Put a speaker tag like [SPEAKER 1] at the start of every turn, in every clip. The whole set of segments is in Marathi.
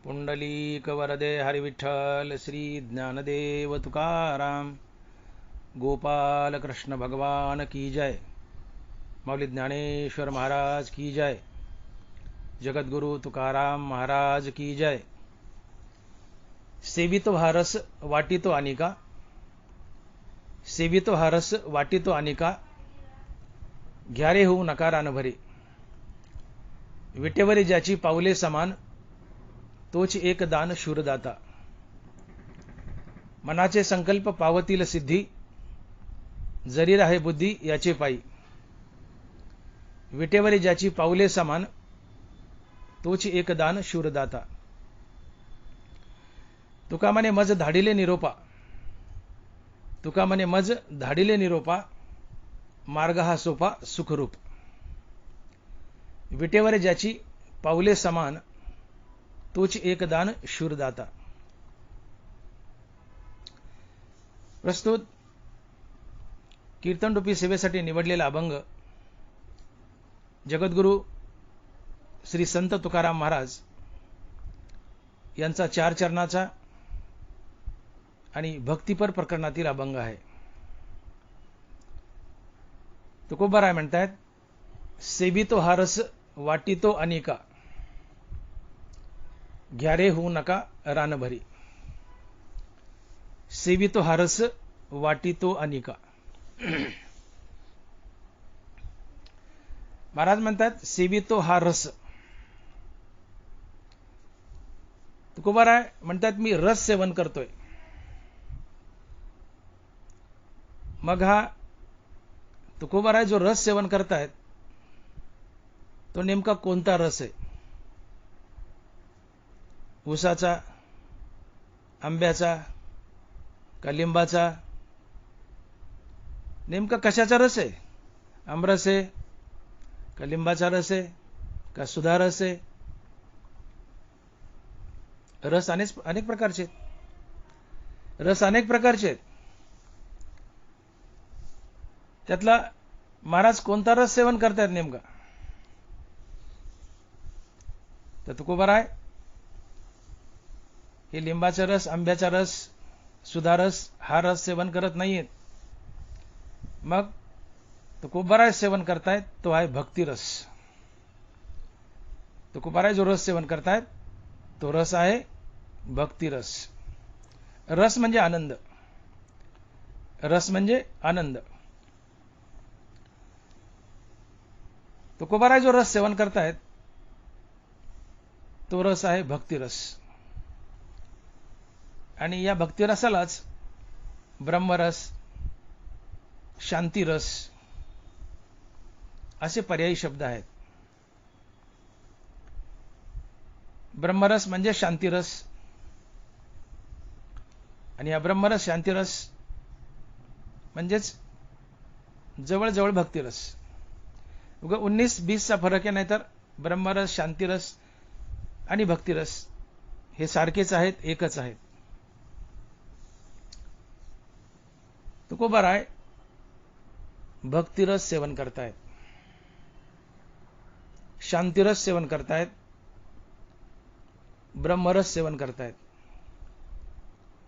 [SPEAKER 1] पुंडलीक वरदे हरिविठ्ठल श्री ज्ञानदेव तुकाराम गोपाल कृष्ण भगवान की जय। मौली ज्ञानेश्वर महाराज की जय। जगद्गुरु तुकाराम महाराज की जय। सेवितो हा रस वाटितो अनिका, सेवितो हा रस वाटितो अनिका, घ्यारे होऊ नका रानभरी। विटेवरी ज्याची पाऊले समान, तोच एक दान शूरदाता। मनाचे संकल्प पावतील सिद्धी, जरी राहे बुद्धी याचे पायी। विटेवरी ज्याची पाऊले समान, तोच एक दान शूरदाता। तुका म्हणे मज धाडिले निरोपा, तुका म्हणे मज धाडिले निरोपा, मार्ग हा सोपा सुखरूप। विटेवर ज्याची पाऊले समान, तोच एक दान शूरदाता। प्रस्तुत कीर्तनरूपी सेवेसाठी निवडलेला अभंग जगद्गुरु श्री संत तुकाराम महाराज यांचा 4 चरणाचा आणि भक्तिपर प्रकरणातील अभंग आहे। तुकोबाराय म्हणतात, सेवितो हा रस वाटितो अनिका, घ्यारे होऊ नका रानभरी। सेवितो हा रस वाटितो अनिका। महाराज म्हणतात सेवितो हा रस। तुकोबाराय म्हणतात मी रस सेवन करतोय। मग हा तुकोबाराय जो रस सेवन करतायत तो नेमका कोणता रस आहे? ऊसाचा, आंब्याचा का लिंबाचा? नेमका कशाचा रस आहे? आमरस आहे का लिंबाचा रस आहे का सुधा रस आहे? रस अनेक प्रकारचे आहेत। रस अनेक प्रकारचे आहेत। त्यातला महाराज कोणता रस सेवन करतायत नेमका? तर तुकोबाराय हे लिंबाचा रस, आंब्याचा रस, सुधा रस हा रस सेवन करत नाहीयेत। मग तुकोबाराय सेवन करतायत तो आहे भक्ती रस। तुकोबाराय जो रस सेवन करतायत तो रस आहे भक्ती रस। रस म्हणजे आनंद, रस म्हणजे आनंद। तुकोबाराय जो रस सेवन करतायत तो रस आहे भक्ती रस। आणि या भक्ती रसालाच ब्रह्मरस, शांती रस असे पर्यायी शब्द आहेत। ब्रह्मरस म्हणजे शांतीरस, आणि हा ब्रह्मरस शांतीरस म्हणजेच जवळजवळ भक्तिरस। उगा 19-20 चा फरक आहे, नाहीतर ब्रह्मरस, शांतीरस आणि भक्तिरस हे सारखेच आहेत, एकच आहेत। तुकोबाराय भक्तिरस सेवन करतायत, शांतिरस सेवन करतायत, ब्रह्मरस सेवन करतायत।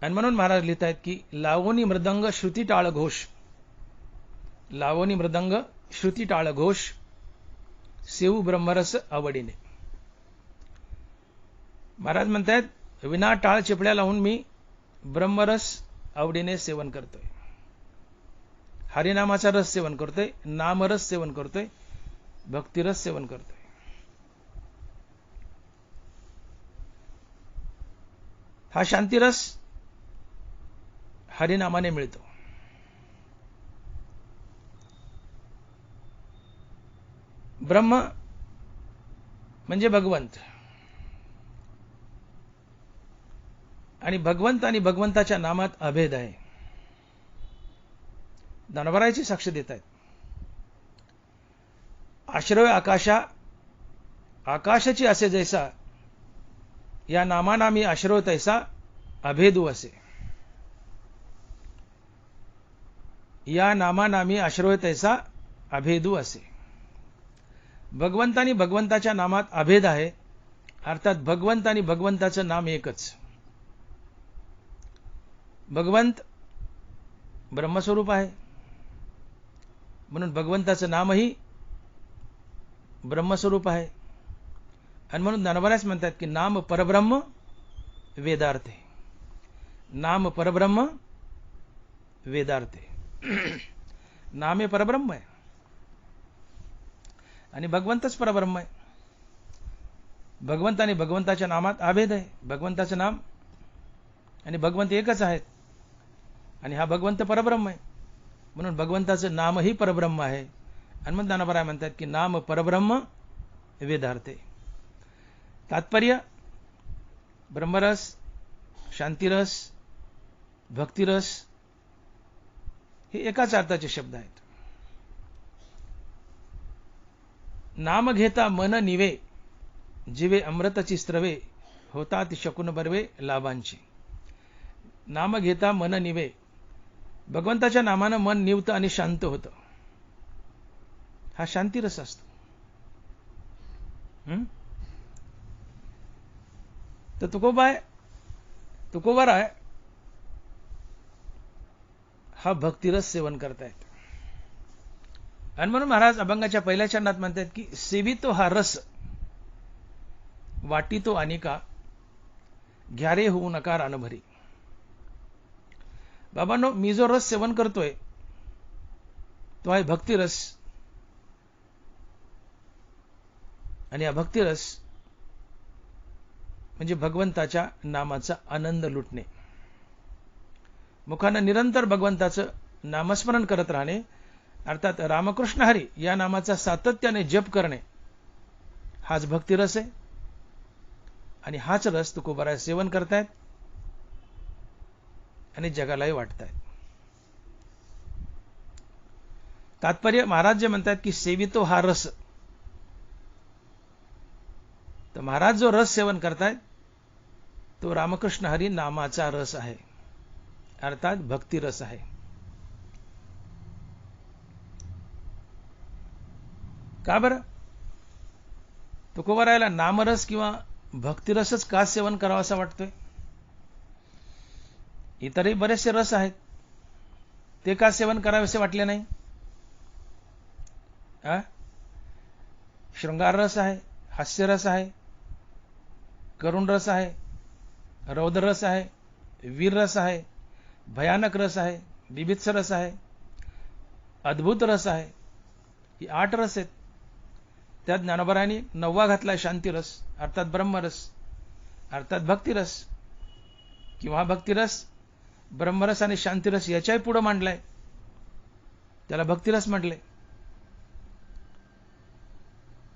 [SPEAKER 1] आणि म्हणून महाराज लिहितायत की लावोनी मृदंग श्रुती टाळ घोष, लावोनी मृदंग श्रुती टाळ घोष, सेवू ब्रह्मरस आवडीने। महाराज म्हणतायत विना टाळ चिपड्या लावून मी ब्रह्मरस आवडीने सेवन करतोय। हरिनामाचा रस सेवन करतोय, नामरस सेवन करतोय, भक्तिरस सेवन करतोय। हा शांतिरस हरिनामाने मिळतो। ब्रह्म म्हणजे भगवंत, आणि भगवंत आणि भगवंताच्या नामात अभेद आहे। ज्ञानोबारायची साक्ष देत आहेत, आश्रय आकाशा आकाशाची असे जैसा, या नामानामी आश्रय तैसा अभेदू असे। या नामानामी आश्रय तैसा अभेदू असे। भगवंत आणि भगवंताच्या नामात अभेद आहे, अर्थात भगवंत आणि भगवंताचं नाम एकच. भगवंत ब्रह्मस्वरूप आहे, म्हणून भगवंताचं नामही ब्रह्मस्वरूप आहे. आणि म्हणून ज्ञानोबाच म्हणतात की नाम परब्रह्म वेदार्थे. नाम परब्रह्म वेदार्थे. नाम हे परब्रह्म आहे आणि भगवंतच परब्रह्म आहे. भगवंत आणि भगवंताच्या नामात अभेद आहे. भगवंताचं नाम आणि भगवंत एकच आहेत आणि हा भगवंत परब्रह्म आहे, म्हणून भगवंताचं नामही परब्रह्म आहे. आणि मग ज्ञानोबा म्हणतात की नाम परब्रह्म वेदार्थे. तात्पर्य ब्रह्मरस, शांतिरस, भक्तिरस हे एकाच अर्थाचे शब्द आहेत. नाम घेता मन निवे, जिवे अमृतची स्त्रवे, होतात शकून बर्वे लाभांची. नाम घेता मन निवे, भगवंताच्या नामानं मन निवतं आणि शांत होतं. हा शांतिरस असतो. तर तुकोबाराय हा भक्तिरस सेवन करतायत. आणि म्हणून महाराज अभंगाच्या पहिल्या चरणात म्हणतात की सेवितो हा रस, वाटितो अनिका, घ्यारे होऊ नका रानभरी. बाबांनो, मी जो रस सेवन करतोय तो आहे भक्तिरस. आणि हा भक्तिरस म्हणजे भगवंताच्या नामाचा आनंद लुटणे. मुखानं निरंतर भगवंताचं नामस्मरण करत राहणे, अर्थात रामकृष्ण हरी या नामाचा सातत्याने जप करणे, हाच भक्तिरस आहे. आणि हाच रस तुकोबाराय सेवन करतायत आणि जगालाही वाटतायत. तात्पर्य महाराज जे म्हणतात की सेवितो हा रस, तर महाराज जो रस सेवन करतायत तो रामकृष्ण हरी नामाचा रस आहे, अर्थात भक्तिरस आहे. का बरं? तुकोबारायला नामरस किंवा भक्तिरसच का सेवन करावा असा वाटतोय? इतरही बरेचसे रस आहेत, ते का सेवन करावेसे वाटले नाही? शृंगार रस आहे, हास्यरस आहे, करुण रस आहे, रौद्र रस आहे, वीर रस आहे, भयानक रस आहे, बिभत्स रस आहे, अद्भुत रस आहे. ही 8 रस आहेत. त्यात ज्ञानोबारायांनी 9वा घातलाय शांतिरस, अर्थात ब्रह्मरस, अर्थात भक्तिरस. किंवा भक्तिरस ब्रह्मरस आणि शांतिरस याच्याही पुढे मांडलाय, त्याला भक्तिरस म्हटले.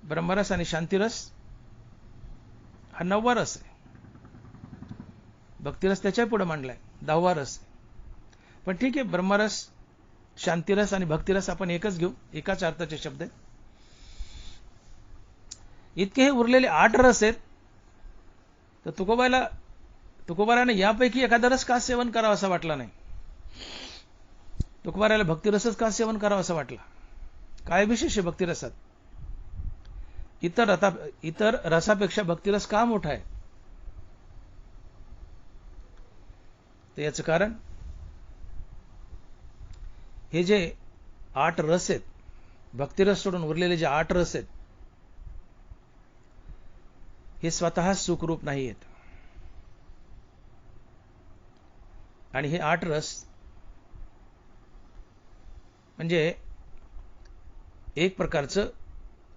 [SPEAKER 1] ब्रह्मरस आणि शांतिरस हा 9वा रस आहे. भक्तिरस त्याच्याही पुढे मांडलाय, 10वा रस आहे. पण ठीक आहे, ब्रह्मरस, शांतिरस आणि भक्तिरस आपण एकच घेऊ, एकाच अर्थाचे शब्द आहेत. इतके हे उरलेले 8 रस आहेत. तर तुकोबाराने यापैकी एखादा रस का सेवन करावा असा वाटला नाही? तुकोबाराला भक्तिरसच का सेवन करावा असा वाटला? काय विशेष आहे भक्तिरसात? इतर रसापेक्षा भक्तिरस का मोठा आहे? तर याचं कारण हे जे 8 रस आहेत, भक्तिरस सोडून उरलेले जे 8 रस आहेत, हे स्वतः सुखरूप नाही आहेत. आणि हे 8 रस म्हणजे एक प्रकारचं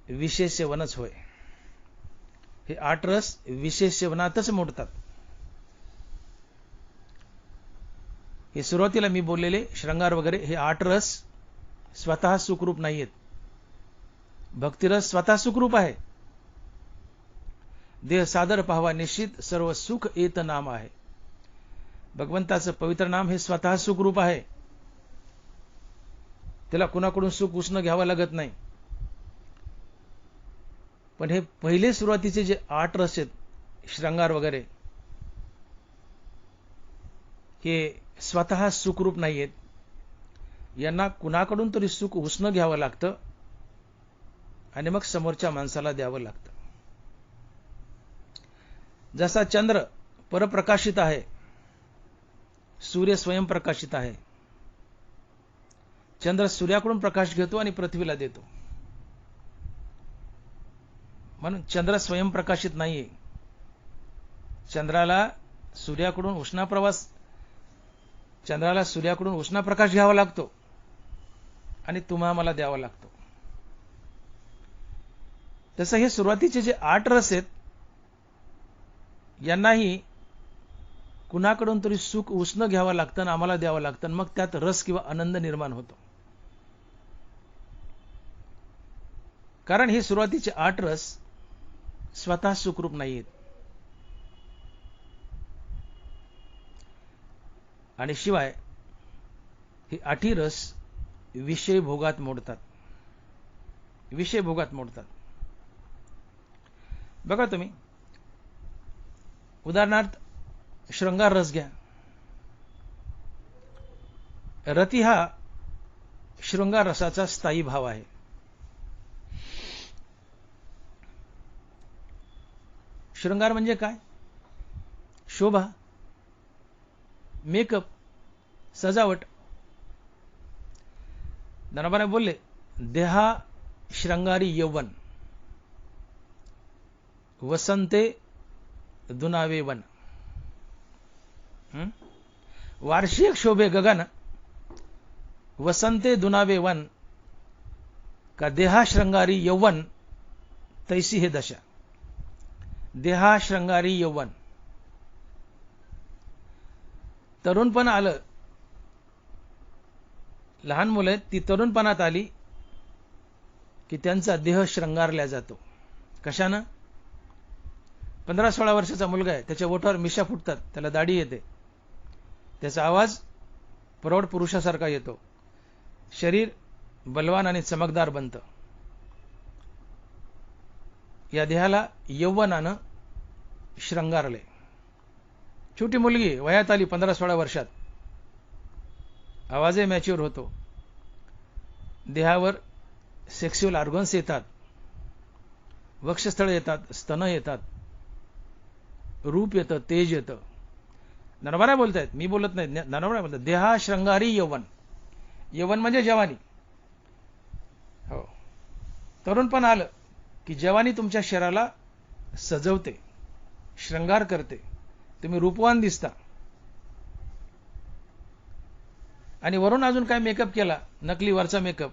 [SPEAKER 1] विशेष सेवनच होय. हे 8 रस विशेष सेवनातच मोडतात. हे सुरुवातीला मी बोललेले शृंगार वगैरे हे 8 रस स्वतः सुखरूप नाहीयेत. भक्तिरस स्वतः सुखरूप आहे. देह सादर पाहावा निश्चित, सर्व सुख येत नाम आहे. भगवंताचं पवित्र नाम हे स्वतः सुखरूप आहे. त्याला कुणाकडून सुख उसणं घ्यावं लागत नाही. पण हे पहिले सुरुवातीचे जे 8 रस आहेत, शृंगार वगैरे, हे स्वतः सुखरूप नाहीयेत. यांना कुणाकडून तरी सुख उसणं घ्यावं लागतं आणि मग समोरच्या माणसाला द्यावं लागतं. जसा चंद्र परप्रकाशित आहे, सूर्य स्वयंप्रकाशित आहे. चंद्र सूर्याकडून प्रकाश घेतो आणि पृथ्वीला देतो. म्हणून चंद्र स्वयंप्रकाशित नाहीये. चंद्राला सूर्याकडून उष्णप्रकाश घ्यावा लागतो आणि तुम्हा मला द्यावा लागतो. तसं हे सुरुवातीचे जे 8 रस आहेत, यांनाही कुणाकडून तरी सुख उष्ण घ्यावं लागतं आणि आम्हाला द्यावं लागतं, मग त्यात रस किंवा आनंद निर्माण होतो. कारण हे सुरुवातीचे 8 रस स्वतः सुखरूप नाहीयेत. आणि शिवाय हे 8 रस विषय भोगात मोडतात. बघा तुम्ही, उदाहरणार्थ शृंगार रस घ्या. रती हा शृंगार रसाचा स्थायी भाव आहे. शृंगार म्हणजे काय? शोभा, मेकअप, सजावट. ज्ञानोबाने बोलले, देहा श्रंगारी यौवन, वसंते दुनावे वन. वार्षिक शोभे गगन, वसंते दुनावे वन, का देहा श्रंगारी यौवन तैसी हे दशा. देहा श्रंगारी यौवन. तरुणपण आलं, लहान मुलं आहेत, ती तरुणपणात आली की त्यांचा देह श्रंगारला जातो. कशानं? 15-16 वर्षाचा मुलगा आहे, त्याच्या ओठावर मिशा फुटतात, त्याला दाढी येते, त्याचा आवाज प्रौढ पुरुषासारखा येतो, शरीर बलवान आणि चमकदार बनतं. या देहाला यौवनानं श्रंगारले. छोटी मुलगी वयात आली 15-16 वर्षात, आवाजही मॅच्युअर होतो, देहावर सेक्स्युअल ऑर्गन्स येतात, वक्षस्थळ येतात, स्तन येतात, रूप येतं, तेज येतं. ज्ञानोबा बोलतायत, मी बोलत नाही, ज्ञानोबा बोलतात, देहा श्रंगारी यौवन. यौवन म्हणजे जवानी. हो, तरुणपण आलं की जवानी तुमच्या शरीराला सजवते, श्रंगार करते, तुम्ही रूपवान दिसता. आणि वरून अजून काय मेकअप केला, नकली वरचा मेकअप,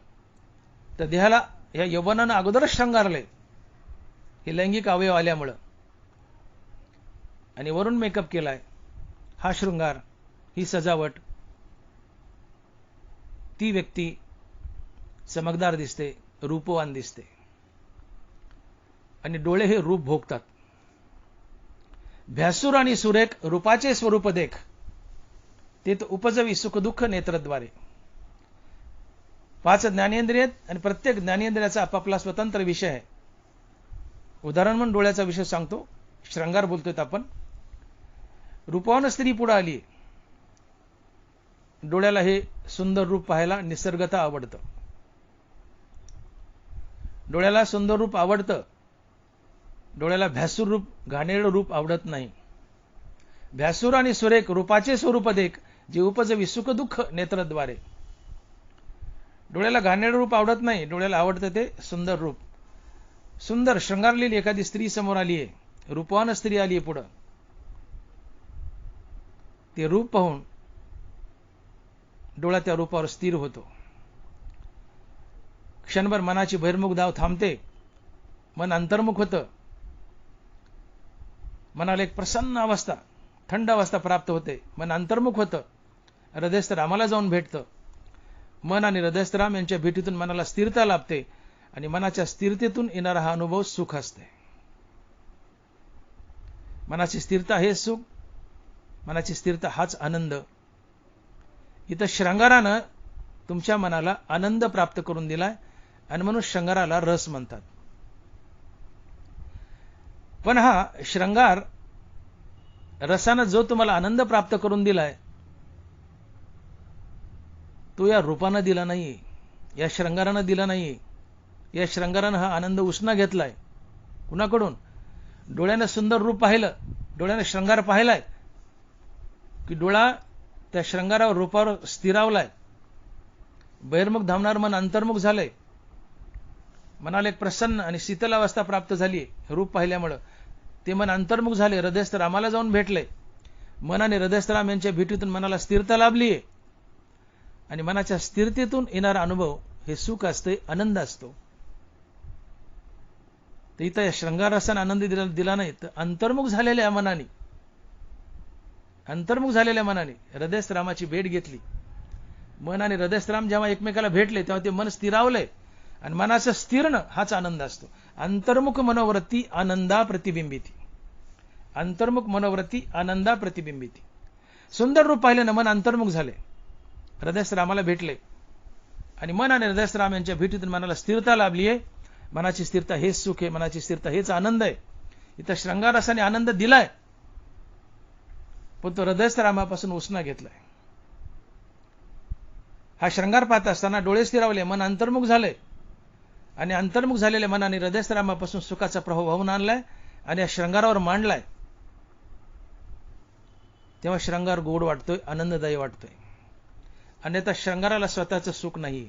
[SPEAKER 1] तर देहाला या यौवनानं अगोदरच श्रंगारले, हे लैंगिक अवयव आल्यामुळं, आणि वरून मेकअप केलाय. हा शृंगार, ही सजावट, ती व्यक्ती चमकदार दिसते, रूपवान दिसते. आणि डोळे हे रूप भोगतात. भ्यासूर आणि सुरेख रूपाचे स्वरूप देख, ते तर उपजवी सुखदुःख नेत्रद्वारे. 5 ज्ञानेंद्रिय आणि प्रत्येक ज्ञानेंद्रियाचा आपापला स्वतंत्र विषय आहे. उदाहरण म्हणून डोळ्याचा विषय सांगतो, श्रंगार बोलतोय आपण. रूपवान स्त्री पुढे आली, डोळ्याला हे सुंदर रूप पाहायला निसर्गता आवडतं. डोळ्याला सुंदर रूप आवडतं, डोळ्याला भ्यासूर रूप, घाणेरडं रूप आवडत नाही. भ्यासूर आणि सुरेख रूपाचे स्वरूप देख, जे उपजवी सुखदुःख नेत्रद्वारे. डोळ्याला घाणेरडं रूप आवडत नाही, डोळ्याला आवडतं ते सुंदर रूप. सुंदर श्रंगारलेली एखादी स्त्री समोर आली आहे, रूपवान स्त्री आली आहे पुढं, ते रूप पाहून डोळा त्या रूपावर स्थिर होतो. क्षणभर मनाची बहिर्मुख धाव थांबते, मन अंतर्मुख होतं, मनाला एक प्रसन्न अवस्था, थंड अवस्था प्राप्त होते, मन अंतर्मुख होतं, हृदयस्थ रामाला जाऊन भेटतं. मन आणि हृदयस्थ राम यांच्या भेटीतून मनाला स्थिरता लाभते आणि मनाच्या स्थिरतेतून येणारा हा अनुभव सुख असते. मनाची स्थिरता हे सुख, मनाची स्थिरता हाच आनंद. इथं श्रंगारानं तुमच्या मनाला आनंद प्राप्त करून दिलाय आणि म्हणून श्रंगाराला रस म्हणतात. पण हा श्रंगार रसानं जो तुम्हाला आनंद प्राप्त करून दिलाय, तो या रूपानं दिला नाहीये, या श्रंगारानं दिला नाहीये. या श्रंगारानं हा आनंद उष्णा घेतलाय. कुणाकडून? डोळ्यानं सुंदर रूप पाहिलं डोळ्याने श्रंगार पाहिलाय की डोळा त्या श्रंगारावर रूपावर स्थिरावलाय. बहिर्मुख धावणार मन अंतर्मुख झालंय. मनाला एक प्रसन्न आणि शीतल अवस्था प्राप्त झाली रूप पाहिल्यामुळं. ते मन अंतर्मुख झाले, हृदयस्थ रामाला जाऊन भेटले. मन आणि हृदयस्थ राम यांच्या भेटीतून मनाला स्थिरता लाभली आहे. आणि मनाच्या स्थिरतेतून येणारा अनुभव हे सुख असते, आनंद असतो. तर इथं या श्रंगार रसाने आनंद दिला नाही, तर अंतर्मुख झालेल्या मनाने हृदयस्थ रामाची भेट घेतली. मन आणि हृदयस्थ राम जेव्हा एकमेकाला भेटले तेव्हा ते मन स्थिरावलंय. आणि मनाचं स्थिरणं हाच आनंद असतो. अंतर्मुख मनोवृत्ती आनंदा प्रतिबिंबिती. अंतर्मुख मनोवृत्ती आनंदा प्रतिबिंबिती. सुंदर रूप पाहिल्यानं मन अंतर्मुख झाले, हृदयस्थ रामाला भेटले. आणि मन आणि हृदयस्थ राम यांच्या भेटीतून मनाला स्थिरता लाभली आहे. मनाची स्थिरता हेच सुख आहे, मनाची स्थिरता हेच आनंद आहे. इथं श्रंगार रसाने आनंद दिलाय, पण तो हृदयस्थ रामापासून उसना घेतलाय. हा श्रंगार पाहत असताना डोळे स्थिरावले, मन अंतर्मुख झाले. आणि अंतर्मुख झालेल्या मनाने हृदयस्थ रामापासून सुखाचा प्रभाव वाहून आणलाय आणि या श्रंगारावर मांडलाय. तेव्हा श्रंगार गोड वाटतोय, आनंददायी वाटतोय. अन्यथा श्रंगाराला स्वतःचं सुख नाहीये.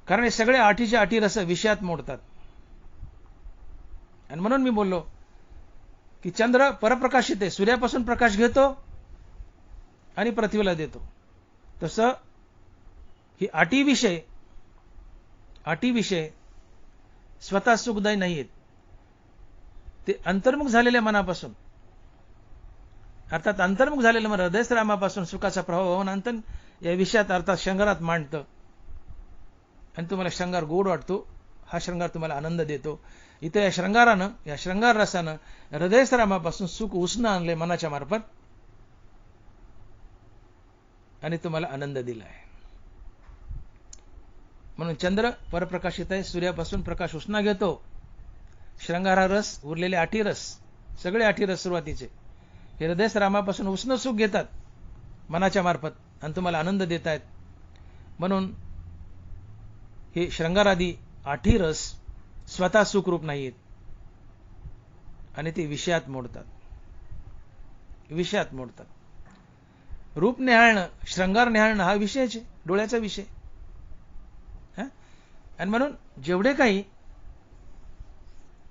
[SPEAKER 1] कारण हे सगळे आठीचे आठी रस विषयात मोडतात. आणि म्हणून मी बोललो की चंद्र परप्रकाशित आहे, सूर्यापासून प्रकाश घेतो आणि पृथ्वीला देतो. तसं ही आठी विषय स्वतः सुखदायी नाहीयेत. ते अंतर्मुख झालेल्या मनापासून, अर्थात अंतर्मुख झालेल्या मन हृदयस्थ रामापासून सुखाचा प्रभाव होऊन अंतन या विषयात अर्थात श्रंगारात मांडतं. आणि तुम्हाला श्रंगार गोड वाटतो, हा श्रंगार तुम्हाला आनंद देतो. इथे या श्रंगार रसानं हृदयस्थ रामापासून सुख उसणं आणलंय मनाच्या मार्फत आणि तुम्हाला आनंद दिलाय. म्हणून चंद्र परप्रकाशित आहे, सूर्यापासून प्रकाश उसना घेतो. श्रंगार रस, उरलेले आठी रस, सगळे आठी रस सुरुवातीचे हे हृदयस्थ रामापासून उसणं सुख घेतात मनाच्या मार्फत आणि तुम्हाला आनंद देत आहेत. म्हणून हे श्रंगारादी आठी रस स्वतः सुखरूप नाहीयेत आणि ते विषयात मोडतात. रूप निहाळणं, श्रंगार निहाळणं हा विषयच आहे, डोळ्याचा विषय. आणि म्हणून जेवढे काही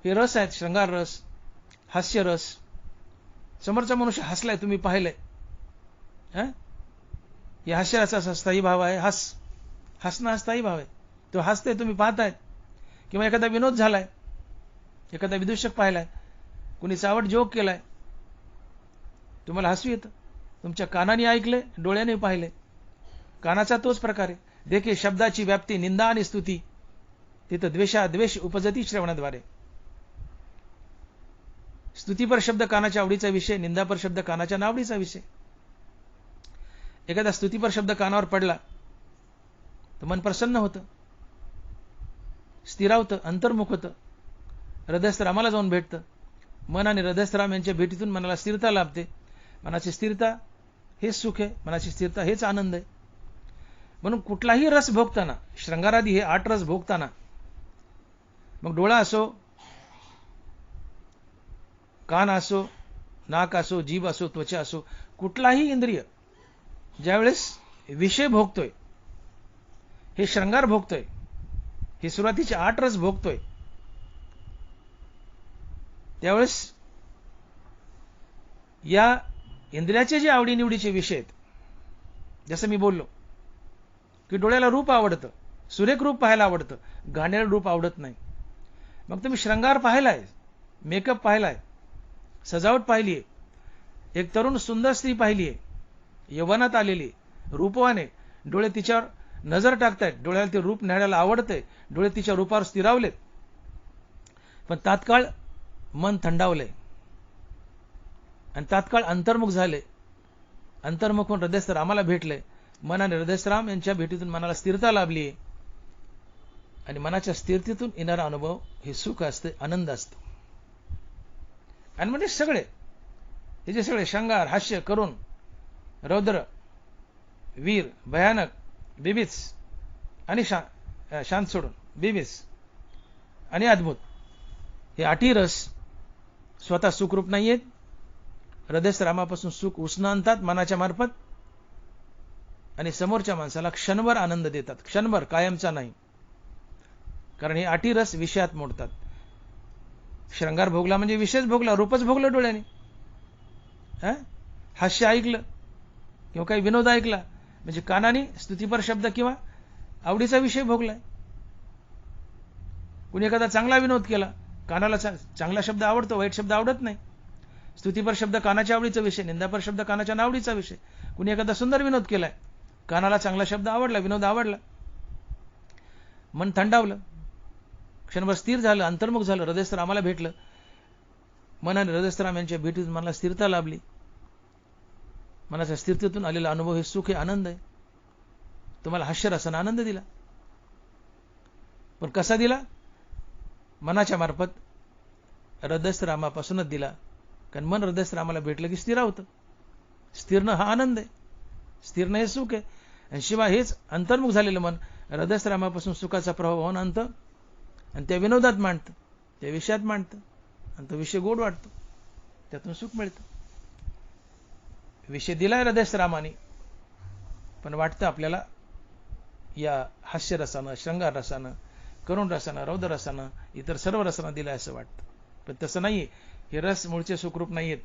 [SPEAKER 1] हे रस आहेत, श्रंगार रस, हास्य रस, समोरचा मनुष्य हसलाय, तुम्ही पाहिलंय, या हास्यरसाचा स्थायी भाव आहे. हसणं हा स्थायी भाव आहे. तो हसते, तुम्ही पाहतायत. किंवा एखादा विनोद झालाय, एखादा विदूषक पाहिलाय, कुणी चावट जोक केलाय, तुम्हाला हसू येतं. तुमच्या कानाने ऐकले, डोळ्याने पाहिले. कानाचा तोच प्रकार आहे. देखे शब्दाची व्याप्ती, निंदा आणि स्तुती, तिथं द्वेष उपजती श्रवणाद्वारे. स्तुतीपर शब्द कानाच्या आवडीचा विषय, निंदापर शब्द कानाच्या नावडीचा विषय. एखादा स्तुतीपर शब्द कानावर पडला तर मन प्रसन्न होतं, स्थिरावतं, अंतर्मुख होतं, हृदयस्थ रामाला जाऊन भेटतं. मन आणि हृदयस्थ राम यांच्या भेटीतून मनाला स्थिरता लाभते. मनाची स्थिरता हेच सुख आहे, मनाची स्थिरता हेच आनंद आहे. म्हणून कुठलाही रस भोगताना, श्रंगारादी हे 8 रस भोगताना, मग डोळा असो, कान असो, नाक असो, जीभ असो, त्वचा असो, कुठलाही इंद्रिय ज्यावेळेस विषय भोगतोय, हे श्रंगार भोगतोय, हे सुरुवातीचे 8 रस भोगतोय, त्यावेळेस या इंद्रियाचे जे आवडीनिवडीचे विषय आहेत, जसं मी बोललो की डोळ्याला रूप आवडतं, सुरेख रूप पाहायला आवडतं, घाणेरडं रूप आवडत नाही. मग तुम्ही श्रंगार पाहिलाय, मेकअप पाहिलाय, सजावट पाहिलीये, एक तरुण सुंदर स्त्री पाहिलीये, यौवनात आलेली, रूपवाने, डोळे तिच्यावर नजर टाकतायत, डोळ्याला ते रूप न्याहाळायला आवडतंय, डोळे तिच्या रूपावर स्थिरावलेत. पण तात्काळ मन थंडावलंय आणि तात्काळ अंतर्मुख झाले. अंतर्मुख होऊन हृदयस्थ रामाला भेटले. मन आणि हृदयस्थ राम यांच्या भेटीतून मनाला स्थिरता लाभली आणि मनाच्या स्थिरतेतून येणारा अनुभव हे सुख असते, आनंद असतो. आणि म्हणजे सगळे हे जे सगळे श्रंगार, हास्य, करुण, रौद्र, वीर, भयानक, बिबिस आणि शांत सोडून बिबिस आणि अद्भुत, हे 8 रस स्वतः सुखरूप नाहीयेत हृदयस्थ रामापासून सुख उसणं आणतात मनाच्या मार्फत आणि समोरच्या माणसाला क्षणभर आनंद देतात, क्षणभर, कायमचा नाही. कारण हे आठी रस विषयात मोडतात. श्रंगार भोगला म्हणजे विषयच भोगला, रूपच भोगलं डोळ्याने. हास्य ऐकलं किंवा काही विनोद ऐकला म्हणजे कानाने स्तुतीपर शब्द किंवा आवडीचा विषय भोगलाय. कुणी एखादा चांगला विनोद केला, कानाला चांगला शब्द आवडतो, वाईट शब्द आवडत नाही. स्तुतीपर शब्द कानाच्या आवडीचा विषय, निंदापर शब्द कानाच्या नावडीचा विषय. कुणी एखादा सुंदर विनोद केलाय, कानाला चांगला शब्द आवडला, विनोद आवडला, मन थंडावलं, क्षणभर स्थिर झालं, अंतर्मुख झालं, हृदयस्थ रामाला भेटलं. मन आणि हृदयस्थ राम यांच्या भेटीतून मनाला स्थिरता लाभली. मनाच्या स्थिरतेतून आलेला अनुभव हे सुख, हे आनंद आहे. तुम्हाला हास्यरसाने आनंद दिला. पण कसा दिला? मनाच्या मार्फत हृदयस्थ रामापासूनच दिला. कारण मन हृदयस्थ रामाला भेटलं की स्थिर होतं. स्थिरनं हा आनंद आहे, स्थिरनं हे सुख आहे. आणि शिवाय हेच अंतर्मुख झालेलं मन हृदयस्थ रामापासून सुखाचा प्रभाव होऊन आणतं आणि त्या विनोदात मांडतं, त्या विषयात मांडतं आणि तो विषय गोड वाटतो, त्यातून सुख मिळतं. विषय दिलाय हृदयस्थ रामाने, पण वाटतं आपल्याला या हास्यरसानं, शृंगार रसानं, करुण रसानं, रौद्र रसानं, इतर सर्व रसानं दिलाय असं वाटतं. पण तसं नाहीये. हे रस मूळचे सुखरूप नाहीयेत.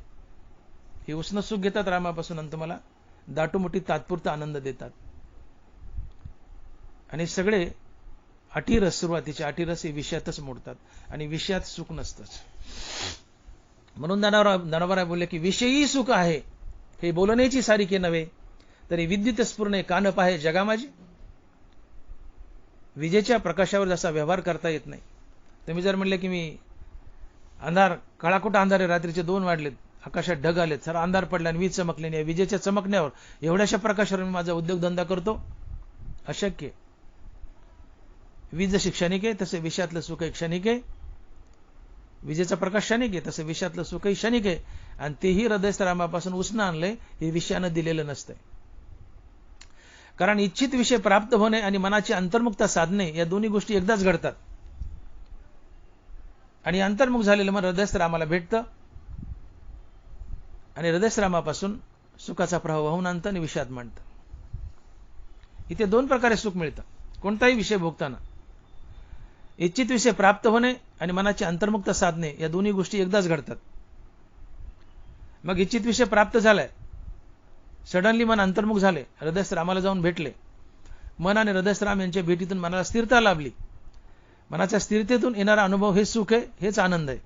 [SPEAKER 1] हे उष्ण सुख घेतात रामापासून आणि तुम्हाला दाटूमुठी तात्पुरता आनंद देतात. आणि सगळे आठी रस, सुरुवातीचे आठी रस हे विषयातच मोडतात आणि विषयात सुख नसतंच. म्हणून ज्ञानोबा बोलले की विषयी सुख आहे हे बोलण्याची सारिके नव्हे, तरी विद्युत स्फुरणे कान पाहे जगा माझी. विजेच्या प्रकाशावर जसा व्यवहार करता येत नाही. तुम्ही जर म्हणले की मी अंधार, काळाकुटा अंधार आहे, रात्रीचे 2 वाजलेत, आकाशात ढग आलेत, सारा अंधार पडला आणि वीज चमकली नाही, विजेच्या चमकण्यावर एवढ्याशा प्रकाशावर मी माझा उद्योगधंदा करतो, अशक्य. वीज जशी क्षणिक आहे तसे विषयातलं सुख क्षणिक आहे. विजेचा प्रकाश क्षणिक आहे तसं विषयातलं सुखही क्षणिक आहे. आणि तेही हृदयस्थ रामापासून उष्ण आणलंय, हे विषयानं दिलेलं नसतंय. कारण इच्छित विषय प्राप्त होणे आणि मनाची अंतर्मुखता साधणे या दोन्ही गोष्टी एकदाच घडतात. आणि अंतर्मुख झालेलं मन हृदयस्थ रामाला भेटतं आणि हृदयस्थ रामापासून सुखाचा प्रभाव वाहून आणतं आणि विषयात मांडतं. इथे 2 प्रकारे सुख मिळतं कोणताही विषय भोगताना. इच्छित विषय प्राप्त होणे आणि मनाची अंतर्मुखता साधणे या दोन्ही गोष्टी एकदाच घडतात. मग इच्छित विषय प्राप्त झालाय, सडनली मन अंतर्मुख झाले, हृदयस्थ रामाला जाऊन भेटले. मन आणि हृदयस्थ राम यांच्या भेटीतून मनाला स्थिरता लाभली. मनाच्या स्थिरतेतून येणारा अनुभव हे सुख आहे, हेच आनंद आहे.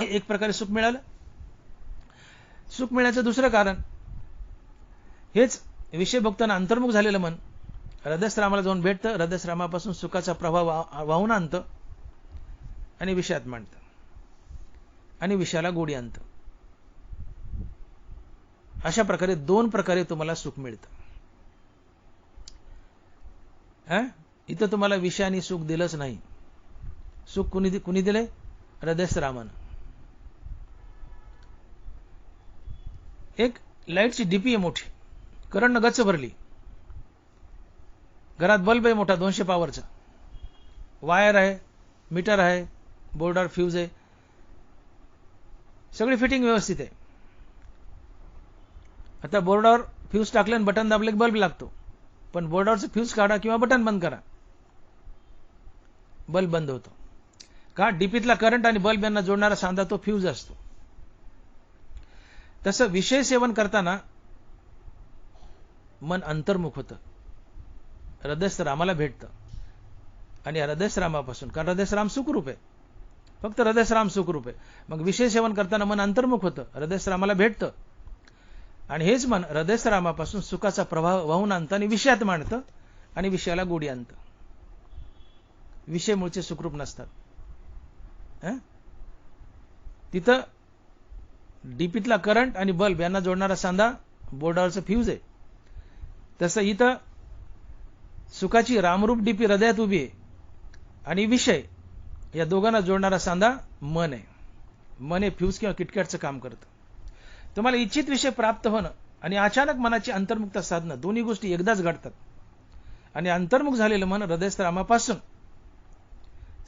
[SPEAKER 1] एक प्रकारे सुख मिळालं. सुख मिळण्याचं दुसरं कारण हेच विषय भोगताना अंतर्मुख झालेलं मन हृदयस्थ रामाला जाऊन भेटतं, हृदयस्थ रामापासून सुखाचा प्रभाव वाहून आणतं आणि विषयात मांडतं आणि विषयाला गोडी आणतं. अशा प्रकारे 2 प्रकारे तुम्हाला सुख मिळतं. इथं तुम्हाला विषयाने सुख दिलंच नाही. सुख कुणी दिले? हृदयस्थ रामानं. एक लाईटची डीपी आहे मोठी, करंटनं गच्च भरली, घरात बल्ब आहे मोठा 200 पॉवरचा, वायर आहे, मीटर आहे, बोर्डर, फ्यूज आहे, सगळी फिटिंग व्यवस्थित आहे. आता बोर्डावर फ्यूज टाकले आणि बटन दाबले की बल्ब लागतो. पण बोर्डावरचं फ्यूज काढा किंवा बटन बंद करा, बल्ब बंद होतो. का? डीपीतला करंट आणि बल्ब यांना जोडणारा सांधा तो फ्यूज असतो. तसं विषय सेवन करताना मन अंतर्मुख होतं, हृदयस्थ रामाला भेटतं आणि हृदयस्थ रामापासून, कारण हृदयस्थ राम सुखरूप आहे, फक्त हृदयस्थ राम सुखरूप आहे. मग विषय सेवन करताना मन अंतर्मुख होतं, हृदयस्थ रामाला भेटतं आणि हेच मन हृदयस्थ रामापासून सुखाचा प्रभाव वाहून आणतं आणि विषयात मांडतं आणि विषयाला गोडी आणतं. विषय मूळचे सुखरूप नसतात. तिथं डीपीतला करंट आणि बल्ब यांना जोडणारा सांधा बोर्डावरचं फ्यूज आहे. तसं इथं सुखाची रामरूप डीपी हृदयात उभी आहे आणि विषय या दोघांना जोडणारा सांधा मन आहे. मन हे फ्यूज किंवा किटकॅटचं काम करतं. तुम्हाला इच्छित विषय प्राप्त होणं आणि अचानक मनाची अंतर्मुखता साधणं दोन्ही गोष्टी एकदाच घडतात आणि अंतर्मुख झालेलं मन हृदयस्थ रामापासून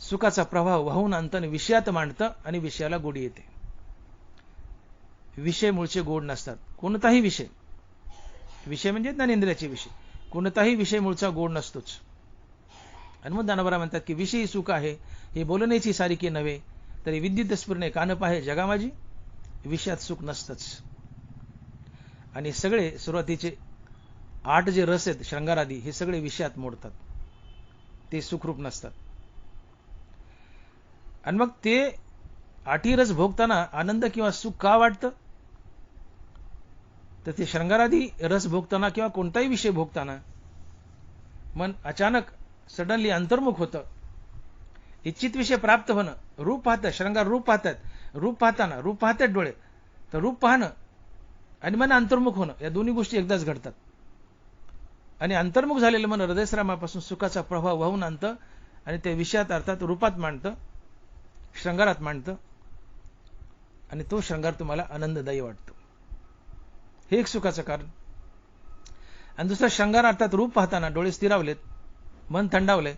[SPEAKER 1] सुखाचा प्रभाव वाहून आणतं आणि विषयात मांडतं आणि विषयाला गोडी येते. विषय मूळचे गोड नसतात. कोणताही विषय, विषय म्हणजे ज्ञानेंद्रियाचे विषय, कोणताही विषय मूळचा गोड नसतोच. आणि मग दानवरा म्हणतात की विषयी सुख आहे हे बोलण्याची सारिके नव्हे, तरी विद्युत स्फुरणे कान पाहे जगा माझी, विषयात सुख नसतंच. आणि सगळे सुरुवातीचे 8 जे रस आहेत शृंगारादी, हे सगळे विषयात मोडतात, ते सुखरूप नसतात. आणि मग ते 8 रस भोगताना आनंद किंवा सुख का वाटतं, तर ते शृंगारादी रस भोगताना किंवा कोणताही विषय भोगताना मन अचानक सडनली अंतर्मुख होतं. इच्छित विषय प्राप्त होणं, रूप पाहतात, शृंगार रूप पाहतात, रूप पाहताना रूप पाहतात डोळे, तर रूप पाहणं आणि मन अंतर्मुख होणं, या दोन्ही गोष्टी एकदाच घडतात. आणि अंतर्मुख झालेलं मन हृदयश्रामापासून सुखाचा प्रभाव वाहून आणतं आणि ते विषयात अर्थात रूपात मांडतं, शृंगारात मांडतं, आणि तो शृंगार तुम्हाला आनंददायी वाटतो. हे एक सुखाचं कारण. आणि दुसरा शृंगार अर्थात रूप पाहताना डोळे स्थिरावलेत, मन थंडावले,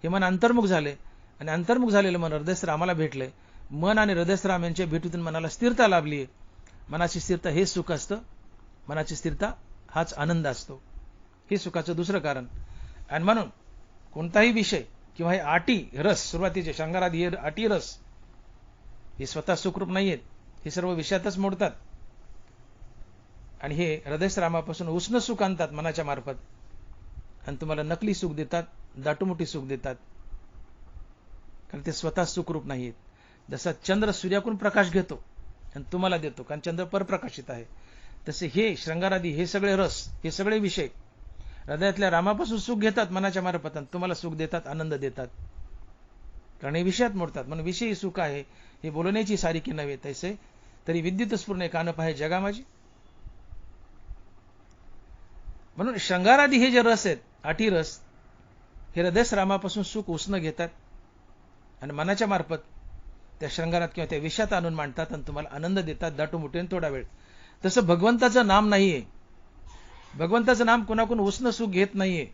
[SPEAKER 1] हे मन अंतर्मुख झाले, आणि अंतर्मुख झालेलं मन हृदयश्रामाला भेटले. मन आणि हृदयश्राम यांच्या भेटीतून मनाला स्थिरता लाभली. मनाची स्थिरता हे सुख असतं, मनाची स्थिरता हाच आनंद असतो. हे सुखाचं दुसरं कारण. आणि म्हणून कोणताही विषय किंवा हे 8 रस, सुरुवातीचे शृंगारादी 8 रस, हे स्वतः सुखरूप नाहीयेत, हे सर्व विषयातच मोडतात. आणि हे हृदयश्रामापासून उष्ण सुख आणतात मनाच्या मार्फत, आणि तुम्हाला नकली सुख देतात, दाटूमुठी सुख देतात, कारण ते स्वतः सुखरूप नाहीयेत. जसा चंद्र सूर्याकडून प्रकाश घेतो आणि तुम्हाला देतो, कारण चंद्र परप्रकाशित आहे, तसे हे शृंगारादी हे सगळे रस, हे सगळे विषय हृदयातल्या रामापासून सुख घेतात मनाच्या मार्फत, आणि तुम्हाला सुख देतात, आनंद देतात, कारण हे विषयात मोडतात. म्हणून विषयी सुख आहे हे बोलण्याची सारिके नव्हे, तैसे तरी विद्युत स्फुरणे कान पाहे जगा माझी. म्हणून शृंगारादी हे जे रस आहेत, 8 रस, हे हृदयश्रामापासून सुख उष्ण घेतात आणि मनाच्या मार्फत त्या शृंगारात किंवा त्या विषयात आणून मांडतात आणि तुम्हाला आनंद देतात, दाटूमुठीने थोडा वेळ. तसं भगवंताचं नाम नाहीये. भगवंताचं नाम कोणाकडून उष्ण सुख घेत नाहीये.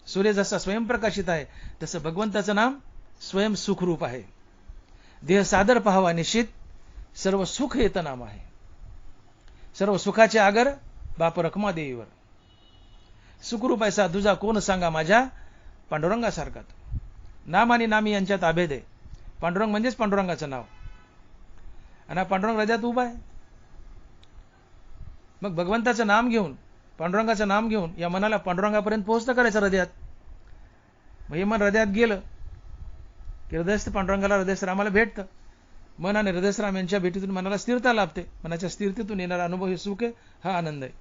[SPEAKER 1] सूर्य जसा स्वयंप्रकाशित आहे, तसं भगवंताचं नाम स्वयं सुखरूप आहे. देह सादर पाहावा निश्चित, सर्व सुख येतं नाम आहे. सर्व सुखाचे आगर बाप रखमा देवीवर. सुखरूप ऐसा तुझा कोण सांगा माझ्या, पांडुरंगासारखा तो. नाम आणि नामी यांच्यात अभेद आहे. पांडुरंग म्हणजेच पांडुरंगाचं नाव, आणि हा पांडुरंग हृदयात उभा आहे. मग भगवंताचं नाम घेऊन, पांडुरंगाचं नाम घेऊन या मनाला पांडुरंगापर्यंत पोहोचतं करायचं हृदयात. मग हे मन हृदयात गेलं की हृदयस्थ पांडुरंगाला, हृदयश्रामाला भेटतं. मन आणि हृदयश्राम यांच्या भेटीतून मनाला स्थिरता लाभते. मनाच्या स्थिरतेतून येणारा अनुभव हे सुख आहे, हा आनंद आहे.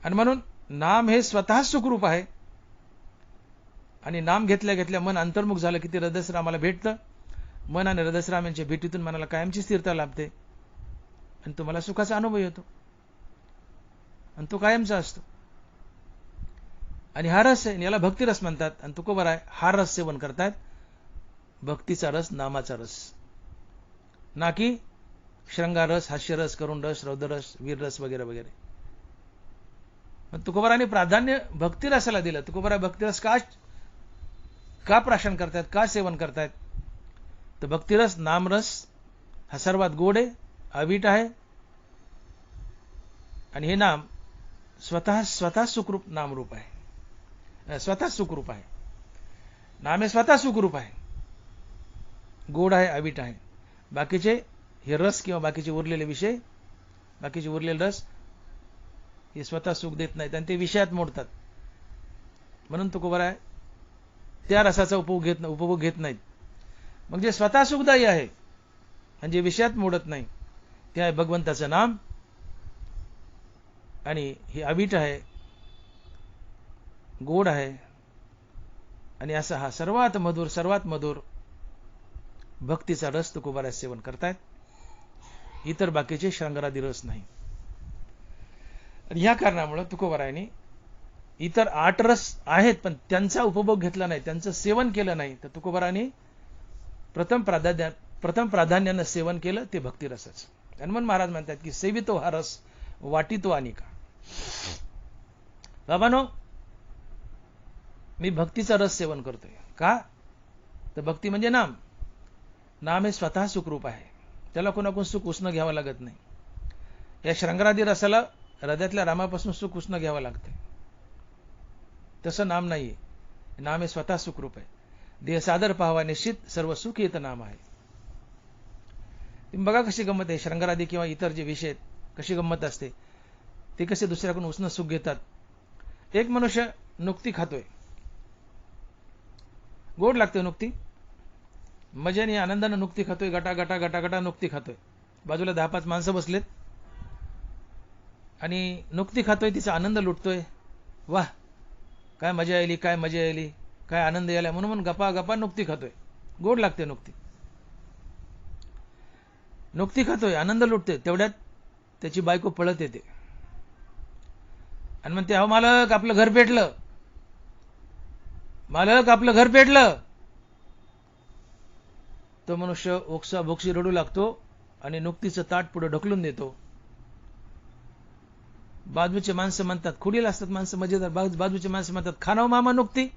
[SPEAKER 1] आणि म्हणून नाम हे स्वतः सुखरूप आहे. आणि नाम घेतल्या घेतल्या मन अंतर्मुख झालं की ते हृदयश्रामाला भेटतं. मन आणि हृदयश्राम यांच्या भेटीतून मनाला कायमची स्थिरता लाभते आणि तुम्हाला सुखाचा अनुभव येतो, आणि तो कायमचा असतो. आणि हा रस आहे, याला भक्तिरस म्हणतात. आणि तुकोबर आहे, हा रस सेवन करतात, भक्तीचा रस, नामाचा रस, ना की श्रृंगार रस, हास्यरस, करुण रस, रौद्ररस, वीररस वगैरे वगैरे. पण तुकोबारांनी प्राधान्य भक्तिरसाला दिलं. तुकोबारा भक्तिरस का प्राशन करतात, का सेवन करतात, तर भक्तिरस, नामरस हा सर्वात गोड आहे, अवीट आहे. आणि हे नाम स्वतः सुखरूप नामरूप आहे, स्वतः सुखरूप आहे. नाम हे स्वतः सुखरूप आहे, गोड आहे, अवीट आहे. बाकीचे हे रस किंवा बाकीचे उरलेले विषय, बाकीचे उरलेले रस हे स्वतः सुख देत नाहीत आणि ते विषयात मोडतात. म्हणून तुकोबारा आहे त्या रसाचा उपभोग घेत नाहीत. मग जे स्वतः सुखदायी आहे आणि जे विषयात मोडत नाही, ते आहे भगवंताचं नाम. आणि हे अवीट आहे, गोड आहे, आणि असा हा सर्वात मधुर भक्तीचा रस तुकोबारा सेवन करतायत. इतर बाकीचे शृंगारादी रस नाही. आणि ह्या कारणामुळे तुकोबारायांनी इतर 8 रस आहेत पण त्यांचा उपभोग घेतला नाही, त्यांचं सेवन केलं नाही, तर तुकोबारांनी प्रथम प्राधान्यानं सेवन केलं ते भक्तिरसाचं. हनुमान महाराज म्हणतात की सेवितो हा रस वाटितो अनिका. बाबांनो, मी भक्तीचा रस सेवन करतोय. का? तर भक्ती म्हणजे नाम. नाम हे स्वतः सुखरूप आहे. त्याला कोणाकडून सुख उसणं घ्यावं लागत नाही. या शृंगारादी रसाला हृदयातल्या रामापासून सुख उसणं घ्यावं लागतं. तसं नाम नाहीये. नाम हे स्वतः सुखरूप आहे. देह सादर पाहावा निश्चित सर्व सुख येतं नाम आहे. तुम्ही बघा कशी गंमत आहे. शृंगारादी किंवा इतर जे विषय आहेत कशी गंमत असते. ते कसे दुसऱ्याकडून उसणं सुख घेतात. एक मनुष्य नुकती खातोय, गोड लागते नुकती, मजेने आनंदाने नुकती खातोय, गटा गटा गटा गटा नुकती खातोय. बाजूला 10-5 माणसं बसलेत आणि नुकती खातोय, तिचा आनंद लुटतोय. वाह, काय मजा आली, काय मजा आली, काय आनंद आला म्हणून गप्पा गप्पा नुकती खातोय. गोड लागते नुकती. नुकती खातोय, आनंद लुटते. तेवढ्यात त्याची बायको पळत येते आणि म्हणते, अहो मालक, आपलं घर पेटलं, मालक, आपलं घर पेटलं. तो मनुष्य ओक्सा बोक्सी रडू लागतो आणि नुकतीचं ताट पुढे ढकलून देतो. बाजूचे माणसं म्हणतात, खुडीला असतात माणसं मजेदार, बाजूचे माणसं म्हणतात, खानाव मामा नुकती,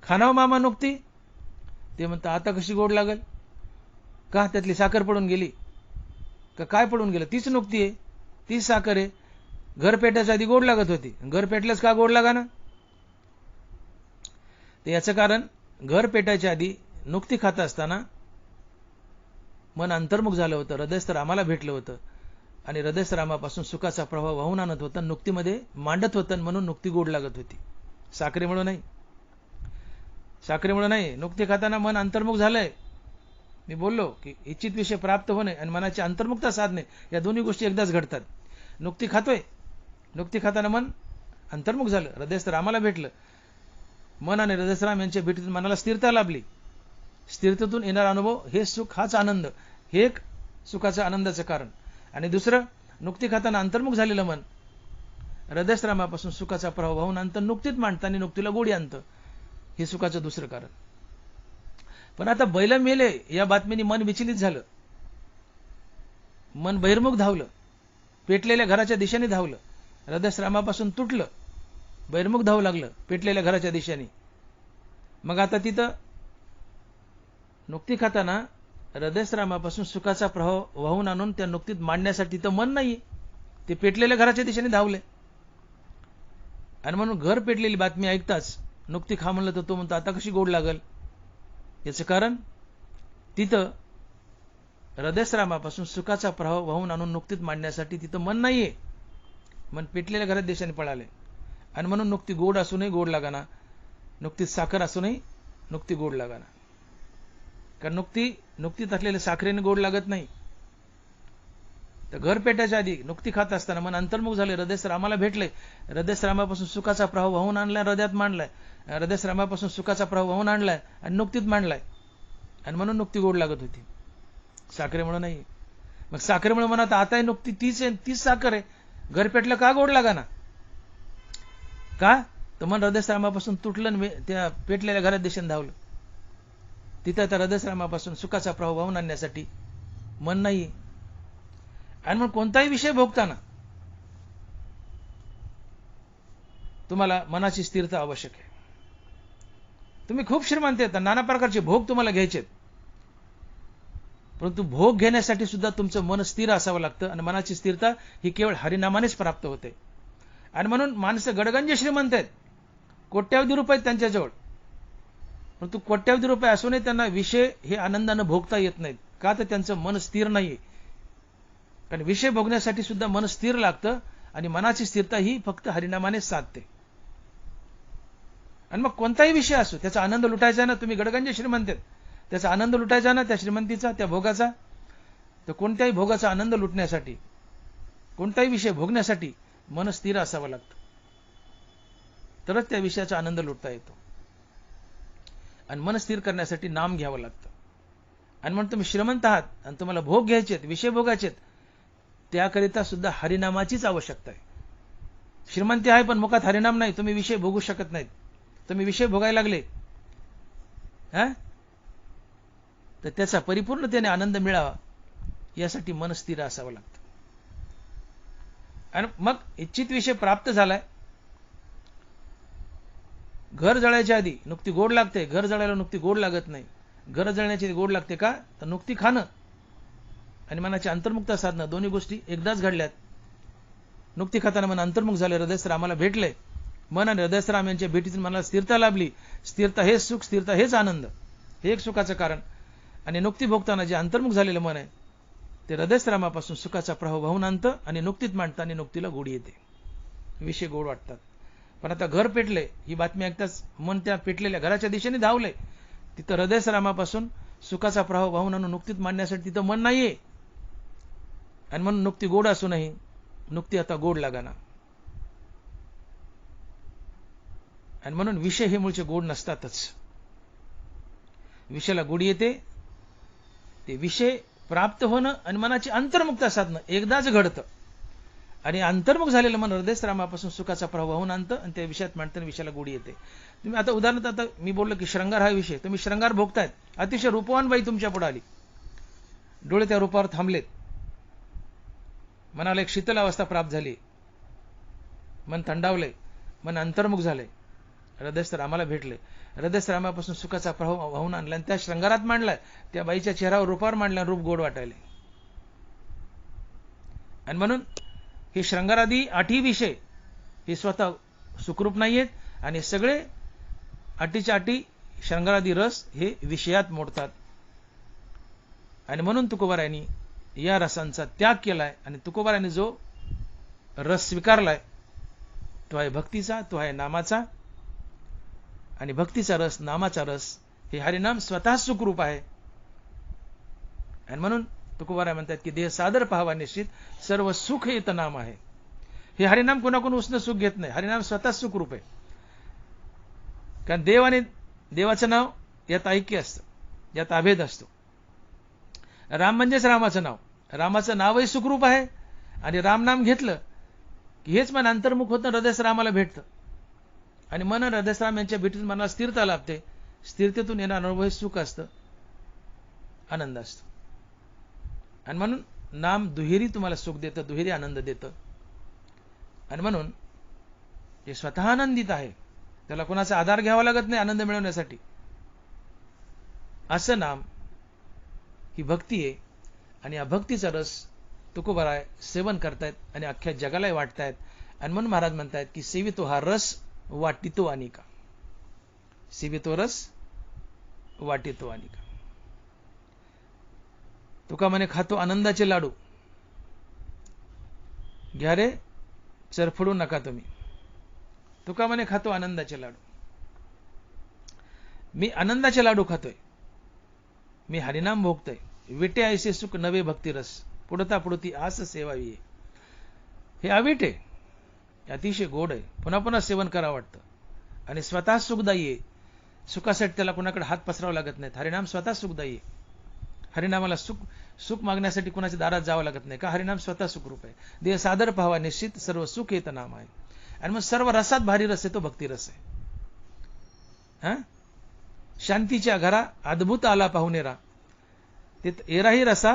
[SPEAKER 1] खानाव मामा नुकती. ते म्हणतात, आता कशी गोड लागल? का त्यातली साखर पडून गेली का? काय पडून गेलं? तीच नुकती आहे, तीच साखर आहे. घर पेटायच्या आधी गोड लागत होती, घर पेटल्याच का गोड लागा ना? तर याचं कारण, घर पेटायच्या आधी नुकती खात असताना मन अंतर्मुख झालं होतं, हृदयस्थ रामाला भेटलं होतं आणि हृदयस्थ रामापासून सुखाचा प्रभाव वाहून आणत होता, नुकतीमध्ये मांडत होतं, म्हणून नुकती गोड लागत होती. साखरेमुळे नाही, साखरेमुळे नाही. नुकती खाताना मन अंतर्मुख झालंय. मी बोललो की इच्छित विषय प्राप्त होणे आणि मनाची अंतर्मुखता साधणे या दोन्ही गोष्टी एकदाच घडतात. नुकती खातोय, नुकती खाताना मन अंतर्मुख झालं, हृदयस्थ रामाला भेटलं. मन आणि हृदयस्थ राम यांच्या भेटीतून मनाला स्थिरता लाभली. स्थिरतेतून येणारा अनुभव हे सुख, हाच आनंद, हे एक सुखाचं आनंदाचं कारण. आणि दुसरं, नुकती खाताना अंतर्मुख झालेलं मन हृदयस्थ रामापासून सुखाचा प्रभाव वाहून आणतं, नुकतीच मांडतं आणि नुकतीला गोडी आणतं. हे सुखाचं दुसरं कारण. पण आता बैल मेले या बातमीने मन विचलित झालं. मन बहिर्मुख धावलं, पेटलेल्या घराच्या दिशेने धावलं. हृदयस्थ रामापासून तुटलं, बहिर्मुख धावू लागलं पेटलेल्या घराच्या दिशेने. मग आता तिथं नुकती खाताना हृदयस्थ रामापासून सुखाचा प्रभाव वाहून आणून त्या नुकतीत मांडण्यासाठी तर मन नाहीये, ते पेटलेल्या घराच्या दिशेने धावले. आणि म्हणून घर पेटलेली बातमी ऐकताच नुकती खा म्हणलं तर तो म्हणतो, आता कशी गोड लागल? याचं कारण, तिथं हृदयस्थ रामापासून सुखाचा प्रभाव वाहून आणून नुकतीत मांडण्यासाठी तिथं मन नाहीये, मन पेटलेल्या घरात दिशेने पळाले. आणि म्हणून नुकती गोड असूनही गोड लागाना, नुकतीत साखर असूनही नुकती गोड लागाना. कारण नुकतीत असलेल्या साखरेने गोड लागत नाही. तर घर पेटायच्या आधी नुकती खात असताना मन अंतर्मुख झाले, हृदयस्थ रामाला भेटले, हृदयस्थ रामापासून सुखाचा प्रभाव वाहून आणलाय, हृदयात मांडलाय, हृदयस्थ रामापासून सुखाचा प्रभाव वाहून आणलाय आणि नुकतीत मांडलाय. आणि म्हणून नुकती गोड लागत होती, साखरेमुळे नाही. मग साखरेमुळे म्हणत आता नुकती तीच आहे, तीच साखर आहे, घर पेटलं का गोड लागाना? का? तर मन हृदयस्थ रामापासून तुटलं, त्या पेटलेल्या घरात दिशेने धावलं. तिथं त्या हृदयस्थ रामापासून सुखाचा प्रभाव वाहून आणण्यासाठी मन नाही. आणि मग कोणताही विषय भोगताना तुम्हाला मनाची स्थिरता आवश्यक आहे. तुम्ही खूप श्रीमंत आहेत, नाना प्रकारचे भोग तुम्हाला घ्यायचे आहेत, परंतु भोग घेण्यासाठी सुद्धा तुमचं मन स्थिर असावं लागतं. आणि मनाची स्थिरता ही केवळ हरिनामानेच प्राप्त होते. आणि म्हणून माणसं गडगंज श्रीमंत आहेत, कोट्यावधी रुपये आहेत त्यांच्याजवळ, परंतु कोट्यावधी रुपये असूनही त्यांना विषय हे आनंदानं भोगता येत नाहीत. का? तर त्यांचं मन स्थिर नाहीये. कारण विषय भोगण्यासाठी सुद्धा मन स्थिर लागतं आणि मनाची स्थिरता ही फक्त हरिनामानेच साधते. आणि मग कोणताही विषय असो, त्याचा आनंद लुटायचा ना, तुम्ही गडगंज श्रीमंत आहेत, त्याचा आनंद लुटायचा ना, त्या श्रीमंतीचा, त्या भोगाचा. तर कोणत्याही भोगाचा आनंद लुटण्यासाठी, कोणताही विषय भोगण्यासाठी मन स्थिर असावं लागतं, तरच त्या विषयाचा आनंद लुटता येतो. आणि मन स्थिर करण्यासाठी नाम घ्यावं लागतं. आणि म्हणून तुम्ही श्रीमंत आहात आणि तुम्हाला भोग घ्यायचेत, विषय भोगायचेत, त्याकरिता सुद्धा हरिनामाचीच आवश्यकता आहे. श्रीमंती आहे पण मुखात हरिनाम नाही, तुम्ही विषय भोगू शकत नाहीत. तुम्ही विषय भोगायला लागले तर त्याचा परिपूर्णतेने आनंद मिळावा यासाठी मन स्थिर असावं लागतं. आणि मग इच्छित विषय प्राप्त झालाय, घर जळायच्या आधी नुकती गोड लागते, घर जळायला नुकती गोड लागत नाही. घर जळण्याची गोड लागते का? तर नुकती खाणं, आणि मनाची अंतर्मुक्ता साधणं दोन्ही गोष्टी एकदाच घडल्यात. नुकती खाताना मन अंतर्मुख झाले, हृदयस्थ रामाला भेटले. मन आणि हृदयस्थ राम यांच्या भेटीतून मनाला स्थिरता लाभली. स्थिरता हेच सुख, स्थिरता हेच आनंद, हे एक सुखाचं कारण. आणि नुकती भोगताना जे अंतर्मुख झालेलं मन आहे ते हृदयस्थ रामापासून सुखाचा प्रवाह वाहून आणतं आणि नुकतीत मांडताना नुकतीला गोडी येते, विषय गोड वाटतात. पण आता घर पेटले ही बातमी ऐकताच मन त्या पेटलेल्या घराच्या दिशेने धावले. तिथं हृदयस्थ रामापासून सुखाचा प्रवाह वाहून आणून नुकतीत मांडण्यासाठी तिथं मन नाहीये. आणि म्हणून नुकती गोड असूनही नुकती आता गोड लागाना. आणि म्हणून विषय हे मूळचे गोड नसतातच. विषयाला गोडी येते ते विषय प्राप्त होणं आणि मनाची अंतर्मुक्ता साधणं एकदाच घडतं. आणि अंतर्मुख झालेलं मन हृदयस्थ रामापासून सुखाचा प्रवाह वाहून आणतं आणि त्या विषयात मांडताना विषयाला गोडी येते. तुम्ही आता उदाहरणार्थ आता मी बोललो की श्रंगार हा विषय, तुम्ही श्रंगार भोगतायत, अतिशय रूपवान बाई तुमच्या पुढे आली, डोळे त्या रूपावर थांबलेत, मनाला एक शीतल अवस्था प्राप्त झाली, मन थंडावले, मन अंतर्मुख झाले, हृदयस्थ रामाला भेटले, हृदयस्थ रामापासून सुखाचा प्रवाह वाहून आणला आणि त्या श्रंगारात मांडलाय, त्या बाईच्या चेहऱ्यावर रूपावर मांडल्या, रूप गोड वाटायले. आणि म्हणून हे श्रंगारादी 8 विषय हे स्वतः सुखरूप नाहीयेत आणि सगळे 8च्या 8 श्रंगारादी रस हे विषयात मोडतात. आणि म्हणून तुकोबारायांनी या रसांचा त्याग केलाय आणि तुकोबारायांनी जो रस स्वीकारलाय तो आहे भक्तीचा, तो आहे नामाचा. आणि भक्तीचा रस, नामाचा रस हे हरिनाम स्वतः सुखरूप आहे. आणि म्हणून तुकोबाराय म्हणतात की देह सादर पाहावा निश्चित, सर्व सुख येत नाम आहे. हे हरिनाम कोणाकोण उसनं सुख घेत नाही, हरिनाम स्वतः सुखरूप आहे. कारण देव आणि देवाचं नाव यात ऐक्य असतं, यात अभेद असतो. राम म्हणजेच रामाचं नाव, रामाचं नावही सुखरूप आहे. आणि रामनाम घेतलं की हेच मन अंतर्मुख होतं, हृदयस्थ रामाला भेटतं. आणि मन हृदयस्थ राम यांच्या भेटीतून मनाला स्थिरता लाभते. स्थिरतेतून येणारं अनुभव हे सुख असतं, आनंद असतो. आणि म्हणून नाम दुहेरी तुम्हाला सुख देतं, दुहेरी आनंद देतं. आणि म्हणून जे स्वतः आनंदित आहे त्याला कोणाचा आधार घ्यावा लागत नाही आनंद मिळवण्यासाठी. असं नाम ही भक्ती आहे. आणि या भक्तीचा रस तुकोबाराय सेवन करतायत आणि अख्ख्या जगालाही वाटतायत. आणि म्हणून महाराज म्हणतायत की सेवितो हा रस वाटितो अनिका, सेवितो रस वाटितो अनिका. तुका म्हणे खातो आनंदाचे लाडू, घ्या रे चरफडू नका तुम्ही. तुका म्हणे खातो आनंदाचे लाडू, मी आनंदाचे लाडू खातोय, मी हरिनाम भोगतोय. विटे ऐसे सुख नवे भक्ती रस, पुढता पुढती आस सेवावी. हे अविट आहे, अतिशय गोड आहे, पुन्हा पुन्हा सेवन करावं वाटतं आणि स्वतः सुखदायी आहे. सुखासाठी त्याला कोणाकडे हात पसरावा लागत नाहीत. हरिनाम स्वतः सुखदायी आहे. हरिनामाला सुख मागण्यासाठी कुणाच्या दारात जावं लागत नाही, का हरिनाम स्वतः सुखरूप आहे. देह सादर पाहावा निश्चित, सर्व सुख येत नाम आहे. आणि मग सर्व रसात भारी रस आहे तो भक्ती रस आहे. शांतीच्या घरा अद्भुत आला पाहुणेरा, ते एराही रसा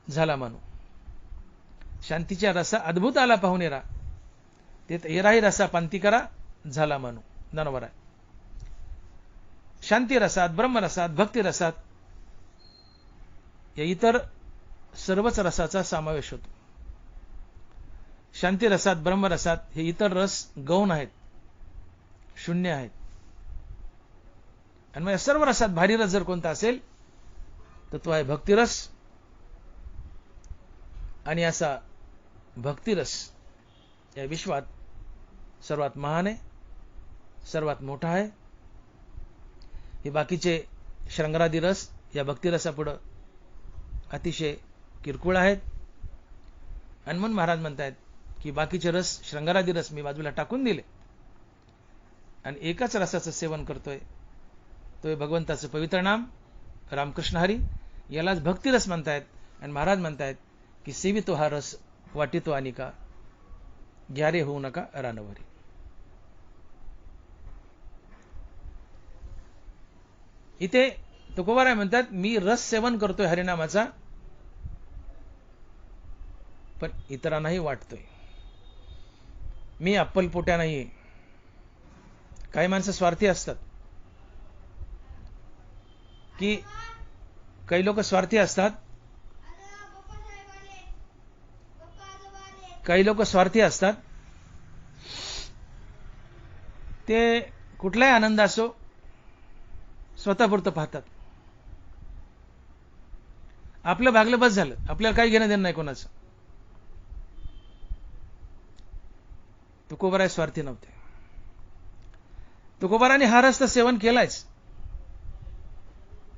[SPEAKER 1] झाला मानू. शांतीच्या रसा अद्भुत आला पाहुणेरा, ते एराही रसा पांती करा झाला मानू. ननवर आहे. शांती रसात, ब्रह्मरसात, भक्ती रसात या इतर सर्वच रसाचा समावेश होतो. शांती रसात, ब्रह्मरसात हे इतर रस गौण आहेत, शून्य आहेत. आणि मग या सर्व रसात भारी रस जर कोणता असेल तर तो आहे भक्तिरस. आणि असा भक्तिरस या विश्वात सर्वात महान आहे, सर्वात मोठा आहे. हे बाकीचे श्रंगारादी रस या भक्तिरसापुढं अतिशय किरकोळ आहेत. आणि म्हणून महाराज म्हणतायत की बाकीचे रस, श्रंगारादी रस मी बाजूला टाकून दिले आणि एकाच रसाचं सेवन करतोय, तो आहे भगवंताचं पवित्र नाम रामकृष्ण हरी. यालाच भक्तिरस म्हणतायत. आणि महाराज म्हणतायत की सेवितो हा रस वाटितो अनिका, ग्यारे होऊ नका रानवरी. इथे तुकोबाराय म्हणतात मी रस सेवन करतोय हरिनामाचा, पण इतरांनाही वाटतोय. मी अप्पलपोट्या नाहीये. काही माणसं स्वार्थी असतात, की काही लोक स्वार्थी असतात काही लोक स्वार्थी असतात. ते कुठलाही आनंद असो स्वतःपुरतं पाहतात. आपलं भागलं बस झालं, आपल्याला काही घेणं देणं नाही कोणाचं. तुकोबाराय स्वार्थी नव्हते. तुकोबारांनी हा रस तर सेवन केलायच,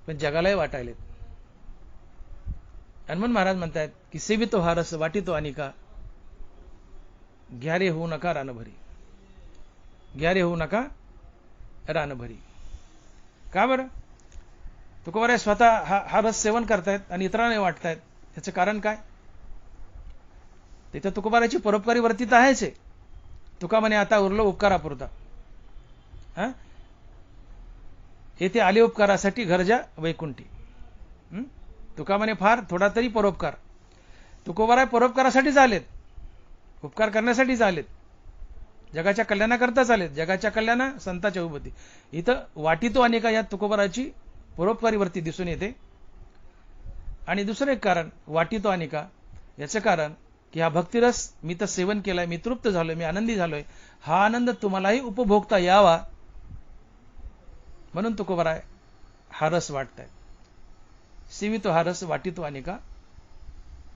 [SPEAKER 1] पण जगालाही वाटायलेत. हनुमान महाराज म्हणतात की सेवितो हा रस वाटितो अनिका, घ्यारे होऊ नका रानभरी. घ्यारे होऊ नका रानभरी. का बरं? तुकोबाराय स्वतः हा रस सेवन करतायत आणि इतरांना वाटतायत. याचं कारण काय? तिथं तुकोबाराची परोपकारी वृत्ती तर आहेच आहे. तुका म्हणे आता उरलो उपकारापुरता. येथे आले उपकारासाठी घरजा वैकुंठी. तुका म्हणे फार थोडा तरी परोपकार. तुकोबाराय परोपकारासाठीच आलेत, उपकार करण्यासाठीच आलेत, जगाच्या कल्याणाकरताच आलेत. जगाच्या कल्याणा संताच्या उभती. इथं वाटितो अनेका या तुकोबाराची परोपकारी वृत्ती दिसून येते. आणि दुसरं एक कारण वाटितो अनेका याचं कारण की हा भक्तिरस मी तर सेवन केलाय, मी तृप्त झालोय, मी आनंदी झालोय. हा आनंद तुम्हालाही उपभोगता यावा म्हणून तुकोबाराय हा रस वाटतायत. सेवितो हा रस वाटितो अनेका,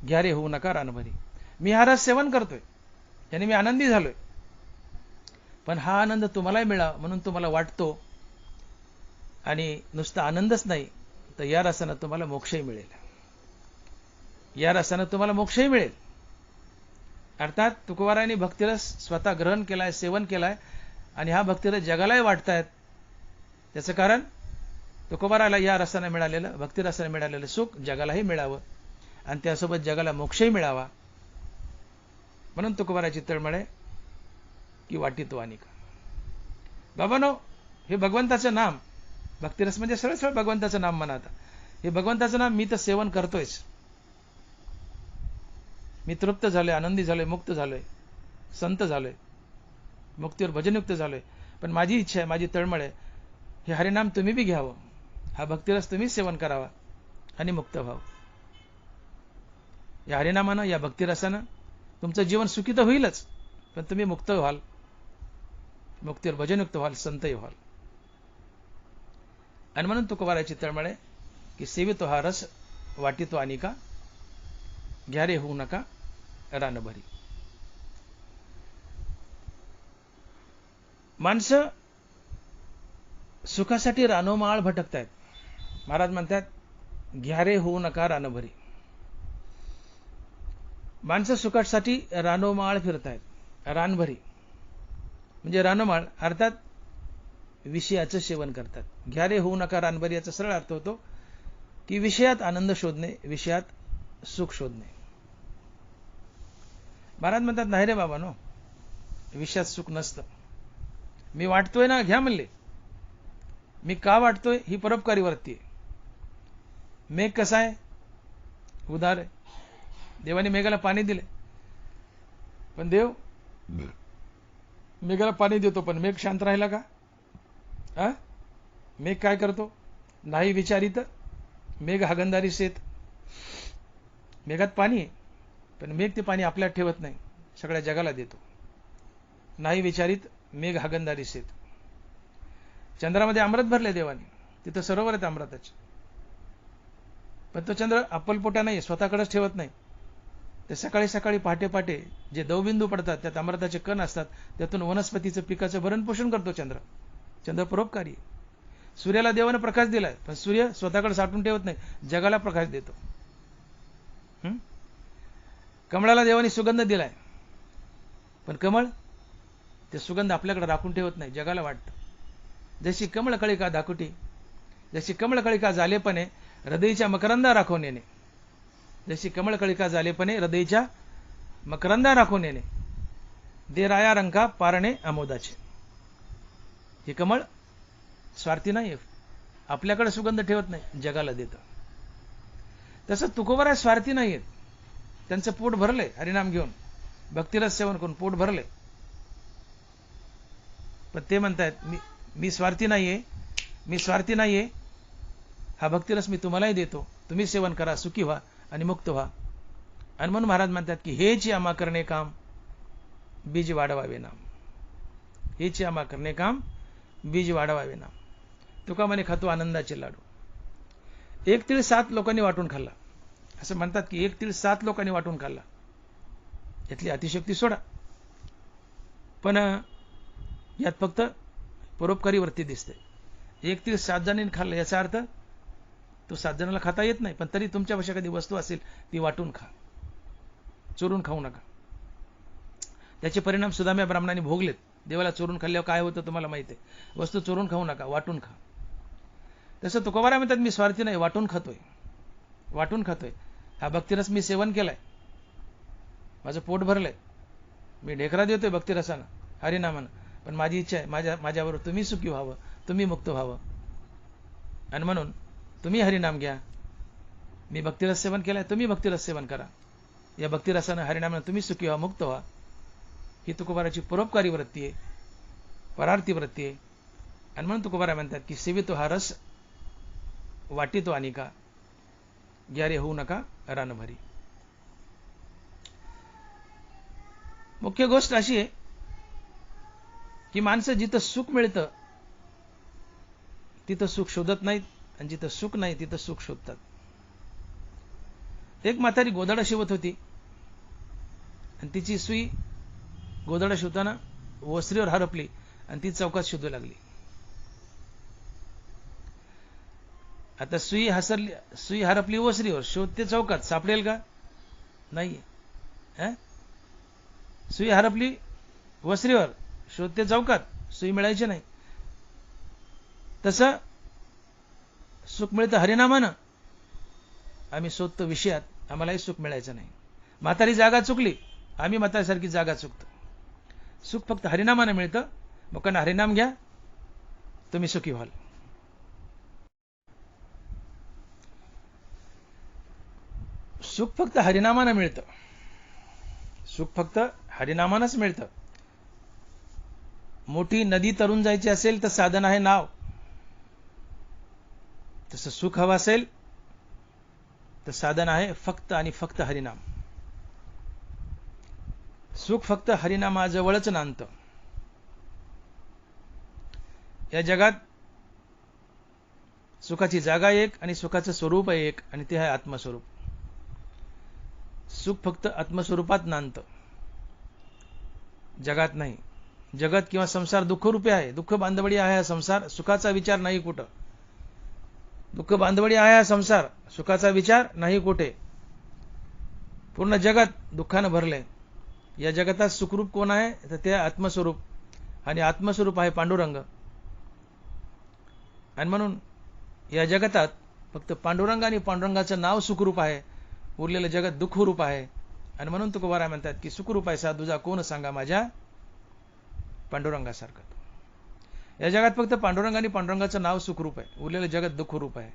[SPEAKER 1] घ्यारे होऊ नका रानभरी. मी हा रस सेवन करतोय, याने मी आनंदी झालोय, पण हा आनंद तुम्हालाही मिळावा म्हणून तुम्हाला वाटतो. आणि नुसता आनंदच नाही तर या रसानं तुम्हाला मोक्षही मिळेल. या रसानं तुम्हाला मोक्षही मिळेल. अर्थात तुकोबारायांनी भक्तिरस स्वतः ग्रहण केलाय, सेवन केलाय, आणि हा भक्तिरस जगालाही वाटतायत. त्याचं कारण तुकोबाराला या रसानं मिळालेलं, भक्तिरसानं मिळालेलं सुख जगालाही मिळावं आणि त्यासोबत जगाला मोक्षही मिळावा म्हणून तुकोबाराची तळमळ आहे की वाटितो अनिका. बाबांनो, हे भगवंताचं नाम, भक्तिरस म्हणजे सरळ सरळ भगवंताचं नाम म्हणा. आता हे भगवंताचं नाम मी तर सेवन करतोयच. मी तृप्त झालोय, आनंदी झालोय, मुक्त झालोय, संत झालोय, मुक्तीवर भजनयुक्त झालोय. पण माझी इच्छा आहे, माझी तळमळ आहे, हे हरिनाम तुम्ही बी घ्यावं, हा भक्तिरस तुम्ही सेवन करावा आणि मुक्त व्हावं. या हरिनामानं, या भक्तिरसानं तुमचं जीवन सुखी तर होईलच, पण तुम्ही मुक्त व्हाल, मुक्तीवर भजनयुक्त व्हाल, संतही व्हाल. आणि म्हणून तुकोबाराची तळमळ आहे की सेवितो हा रस वाटितो अनिका, घ्यारे होऊ नका रानभरी. माणसं सुखासाठी रानोमाळ भटकतायत. महाराज म्हणतात घ्यारे होऊ नका रानभरी. माणसं सुखासाठी रानोमाळ फिरतायत. रानभरी म्हणजे रानोमाळ अर्थात विषयाचं सेवन करतात. घ्यारे होऊ नका रानभरी याचा सरळ अर्थ होतो की विषयात आनंद शोधणे, विषयात सुख शोधणे. महाराज म्हणतात नाही रे बाबा नो, विषयात सुख नसतं. मी वाटतोय ना, घ्या म्हणले. मी का वाटतोय ही परोपकारी वृत्ती आहे. मेघ कसा आहे? उदार आहे. देवाने मेघाला पाणी दिले, पण देव मेघाला पाणी देतो, पण मेघ शांत राहिला का? मेघ काय करतो? नाही विचारित मेघ हागंदारी शेत. मेघात पाणी आहे, पण मेघ ते पाणी आपल्यात ठेवत नाही, सगळ्या जगाला देतो. नाही विचारित मेघ हागंदारी शेत. चंद्रामध्ये अमृत भरले देवाने, तिथं सरोवर आहेत अमृताचे, पण तो चंद्र अप्पलपोटा नाही, स्वतःकडेच ठेवत नाही. ते सकाळी सकाळी पहाटे पहाटे जे दवबिंदू पडतात, त्यात अमृताचे कण असतात, त्यातून वनस्पतीचं पिकाचं भरण पोषण करतो चंद्र. चंद्र परोपकारी. सूर्याला देवाने प्रकाश दिलाय, पण सूर्य स्वतःकडे साठवून ठेवत नाही, जगाला प्रकाश देतो. कमळाला देवाने सुगंध दिलाय, पण कमळ ते सुगंध आपल्याकडे राखून ठेवत नाही, जगाला वाटतं. जशी कमळकळिका दाकुटी, जशी कमळकळिका झालेपणे हृदयीच्या मकरंदा राखून येणे, जशी कमळकळिका झालेपणे हृदयीच्या मकरंदा राखून येणे. दे राया रंका पारणे आमोदाचे. हे कमळ स्वार्थी नाही, आपल्याकडे सुगंध ठेवत नाही, जगाला देतं. तसं तुकोबाराय स्वार्थी नाहीयेत. त्यांचं पोट भरलंय हरिनाम घेऊन, भक्तिरस सेवन करून पोट भरलंय, पण ते म्हणतायत मी स्वार्थी नाहीये, मी स्वार्थी नाहीये. हा भक्तिरस मी तुम्हालाही देतो, तुम्ही सेवन करा, सुखी व्हा आणि मुक्त व्हा. आणि म्हणून महाराज म्हणतात की हेची आम्हा करणे काम बीज वाढवावे नाम. हेची आम्हा करणे काम बीज वाढवावे नाम. तुका म्हणे खातो आनंदाचे लाडू. एक तीळ 7 लोकांनी वाटून खाल्ला. असं म्हणतात की एक तीळ 7 लोकांनी वाटून खाल्ला. यातली अतिशक्ती सोडा. पण यात फक्त परोपकारी वृत्ती दिसते. एक तीळ 7 जणांनी खाल्लं याचा अर्थ तो 7 जणांना खाता येत नाही, पण तरी तुमच्यापाशी एखादी वस्तू असेल ती वाटून खा, चोरून खाऊ नका. त्याचे परिणाम सुदाम्या ब्राह्मणांनी भोगलेत. देवाला चोरून खाल्ल्यावर काय होतं तुम्हाला माहिती आहे. वस्तू चोरून खाऊ नका, वाटून खा. तसं तुकोबारा म्हणतात मी स्वार्थी नाही, वाटून खातोय. वाटून खातोय. हा भक्तिरस मी सेवन केलाय, माझं पोट भरलंय, मी ढेकरा देतोय भक्तिरसानं, हरिनामानं. पण माझी इच्छा आहे माझ्याबरोबर तुम्ही सुखी व्हावं, तुम्ही मुक्त व्हावं. आणि म्हणून तुम्ही हरिनाम घ्या. मी भक्तिरस सेवन केलाय, तुम्ही भक्तिरस सेवन करा. या भक्तिरसानं हरिनामानं तुम्ही सुखी व्हा, मुक्त व्हा. ही तुकोबाराची परोपकारी वृत्ती आहे, परार्थी वृत्ती आहे. आणि म्हणून तुकोबारा म्हणतात की सेवितो हा रस, वाटितो अनिका, ग्यारे होऊ नका रानभरी. मुख्य गोष्ट अशी आहे की माणसं जिथं सुख मिळतं तिथं सुख शोधत नाहीत, आणि जिथं सुख नाही तिथं सुख शोधतात. एक म्हातारी गोधडा शिवत होती आणि तिची सुई गोधडा शिवताना ओसरीवर हरपली आणि ती चौकात शोधू लागली. आता सुई हरपली ओसरीवर, शोधते चौकात, सापडेल का? नाही. सुई हरपली ओसरीवर, शोधते चौकात, सुई मिळायची नाही. तसं सुख मिळतं हरिनामानं, आम्ही शोधतो विषयात, आम्हालाही सुख मिळायचं नाही. म्हातारी जागा चुकली, आम्ही म्हातारीसारखी जागा चुकतो. सुख फक्त हरिनामानं मिळतं. लोकांना हरिनाम घ्या, तुम्ही सुखी व्हाल. सुख फक्त हरिनामानं मिळतं. सुख फक्त हरिनामानंच मिळतं. मोठी नदी तरून जायची असेल तर साधन आहे नाव. तसं सुख हवं असेल तर साधन आहे फक्त आणि फक्त हरिनाम. सुख फक्त हरिनामाजवळच नांदतं. या जगात सुखाची जागा एक आणि सुखाचं स्वरूप आहे एक, आणि ते आहे आत्मस्वरूप. सुख फक्त आत्मस्वरूपात नांदतं, जगात नाही. जगत किंवा संसार दुःखरूपी आहे, दुःख बांधवडी आहे हा संसार, सुखाचा विचार नाही कुठं. दुःख बांधवडी आहे हा संसार, सुखाचा विचार नाही कुठे. पूर्ण जगत दुःखानं भरलंय. या जगतात सुखरूप कोण आहे तर ते आत्मस्वरूप, आणि आत्मस्वरूप आहे पांडुरंग. आणि म्हणून या जगतात फक्त पांडुरंग आणि पांडुरंगाचं नाव सुखरूप आहे, उरलेलं जगत दुःखरूप आहे. आणि म्हणून तुकोबारा म्हणतात की सुखरूप आहे साधुजा कोण सांगा माझ्या पांडुरंगासारखं. या जगात फक्त पांडुरंग आणि पांडुरंगाचं नाव सुखरूप आहे, उरलेलं जगत दुःखरूप आहे.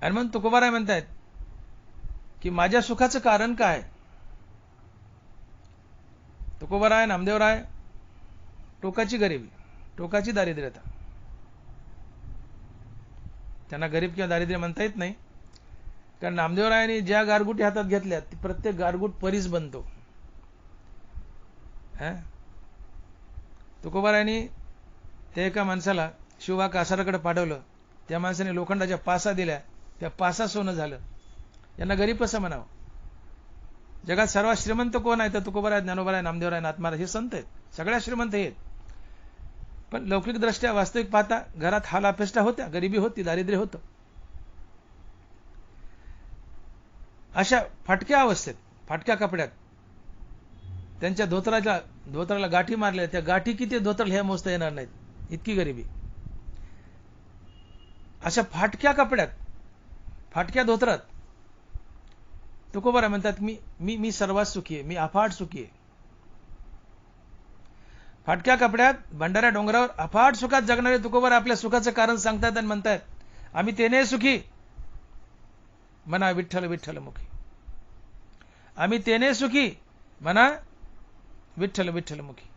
[SPEAKER 1] आणि म्हणून तुकोबारा म्हणतात की माझ्या सुखाचं कारण काय. तुकोबाराय, नामदेवराय, टोकाची गरिबी, टोकाची दारिद्र्यता. त्यांना गरीब किंवा दारिद्र्य म्हणता येत नाही, कारण नामदेवरायांनी ज्या गारगुटी हातात घेतल्या ती प्रत्येक गारगुट परीस बनतो. तुकोबारायांनी त्या एका माणसाला शिवबा कासाराकडे पाठवलं. त्या माणसाने लोखंडाच्या पासा दिल्या, त्या पासा सोनं झालं. यांना गरीब कसं म्हणावं. जगात सर्वात श्रीमंत कोण आहे तर तुकोबाराय, ज्ञानोबाराय, नामदेवराय, नाथमाराय हे संत आहेत. सगळ्या श्रीमंत आहेत. पण लौकिक दृष्ट्या वास्तविक पाहता घरात हाल अपेष्टा होत्या, गरिबी होती, दारिद्र्य होतं. अशा फाटक्या अवस्थेत, फाटक्या कपड्यात त्यांच्या धोत्राला गाठी मारल्या. त्या गाठी किती धोत्राला हे मोजता येणार नाहीत, इतकी गरिबी. अशा फाटक्या कपड्यात, फाटक्या धोत्रात तुकोबारा म्हणतात मी सर्वात सुखी आहे, मी अफाट सुखी आहे. फाटक्या कपड्यात भंडाऱ्या डोंगरावर अफाट सुखात जगणारे तुकोबारा आपल्या सुखाचं कारण सांगतात आणि म्हणतात आम्ही तेने सुखी, म्हणा विठ्ठल विठ्ठल मुखी. आम्ही तेने सुखी, म्हणा विठ्ठल विठ्ठल मुखी.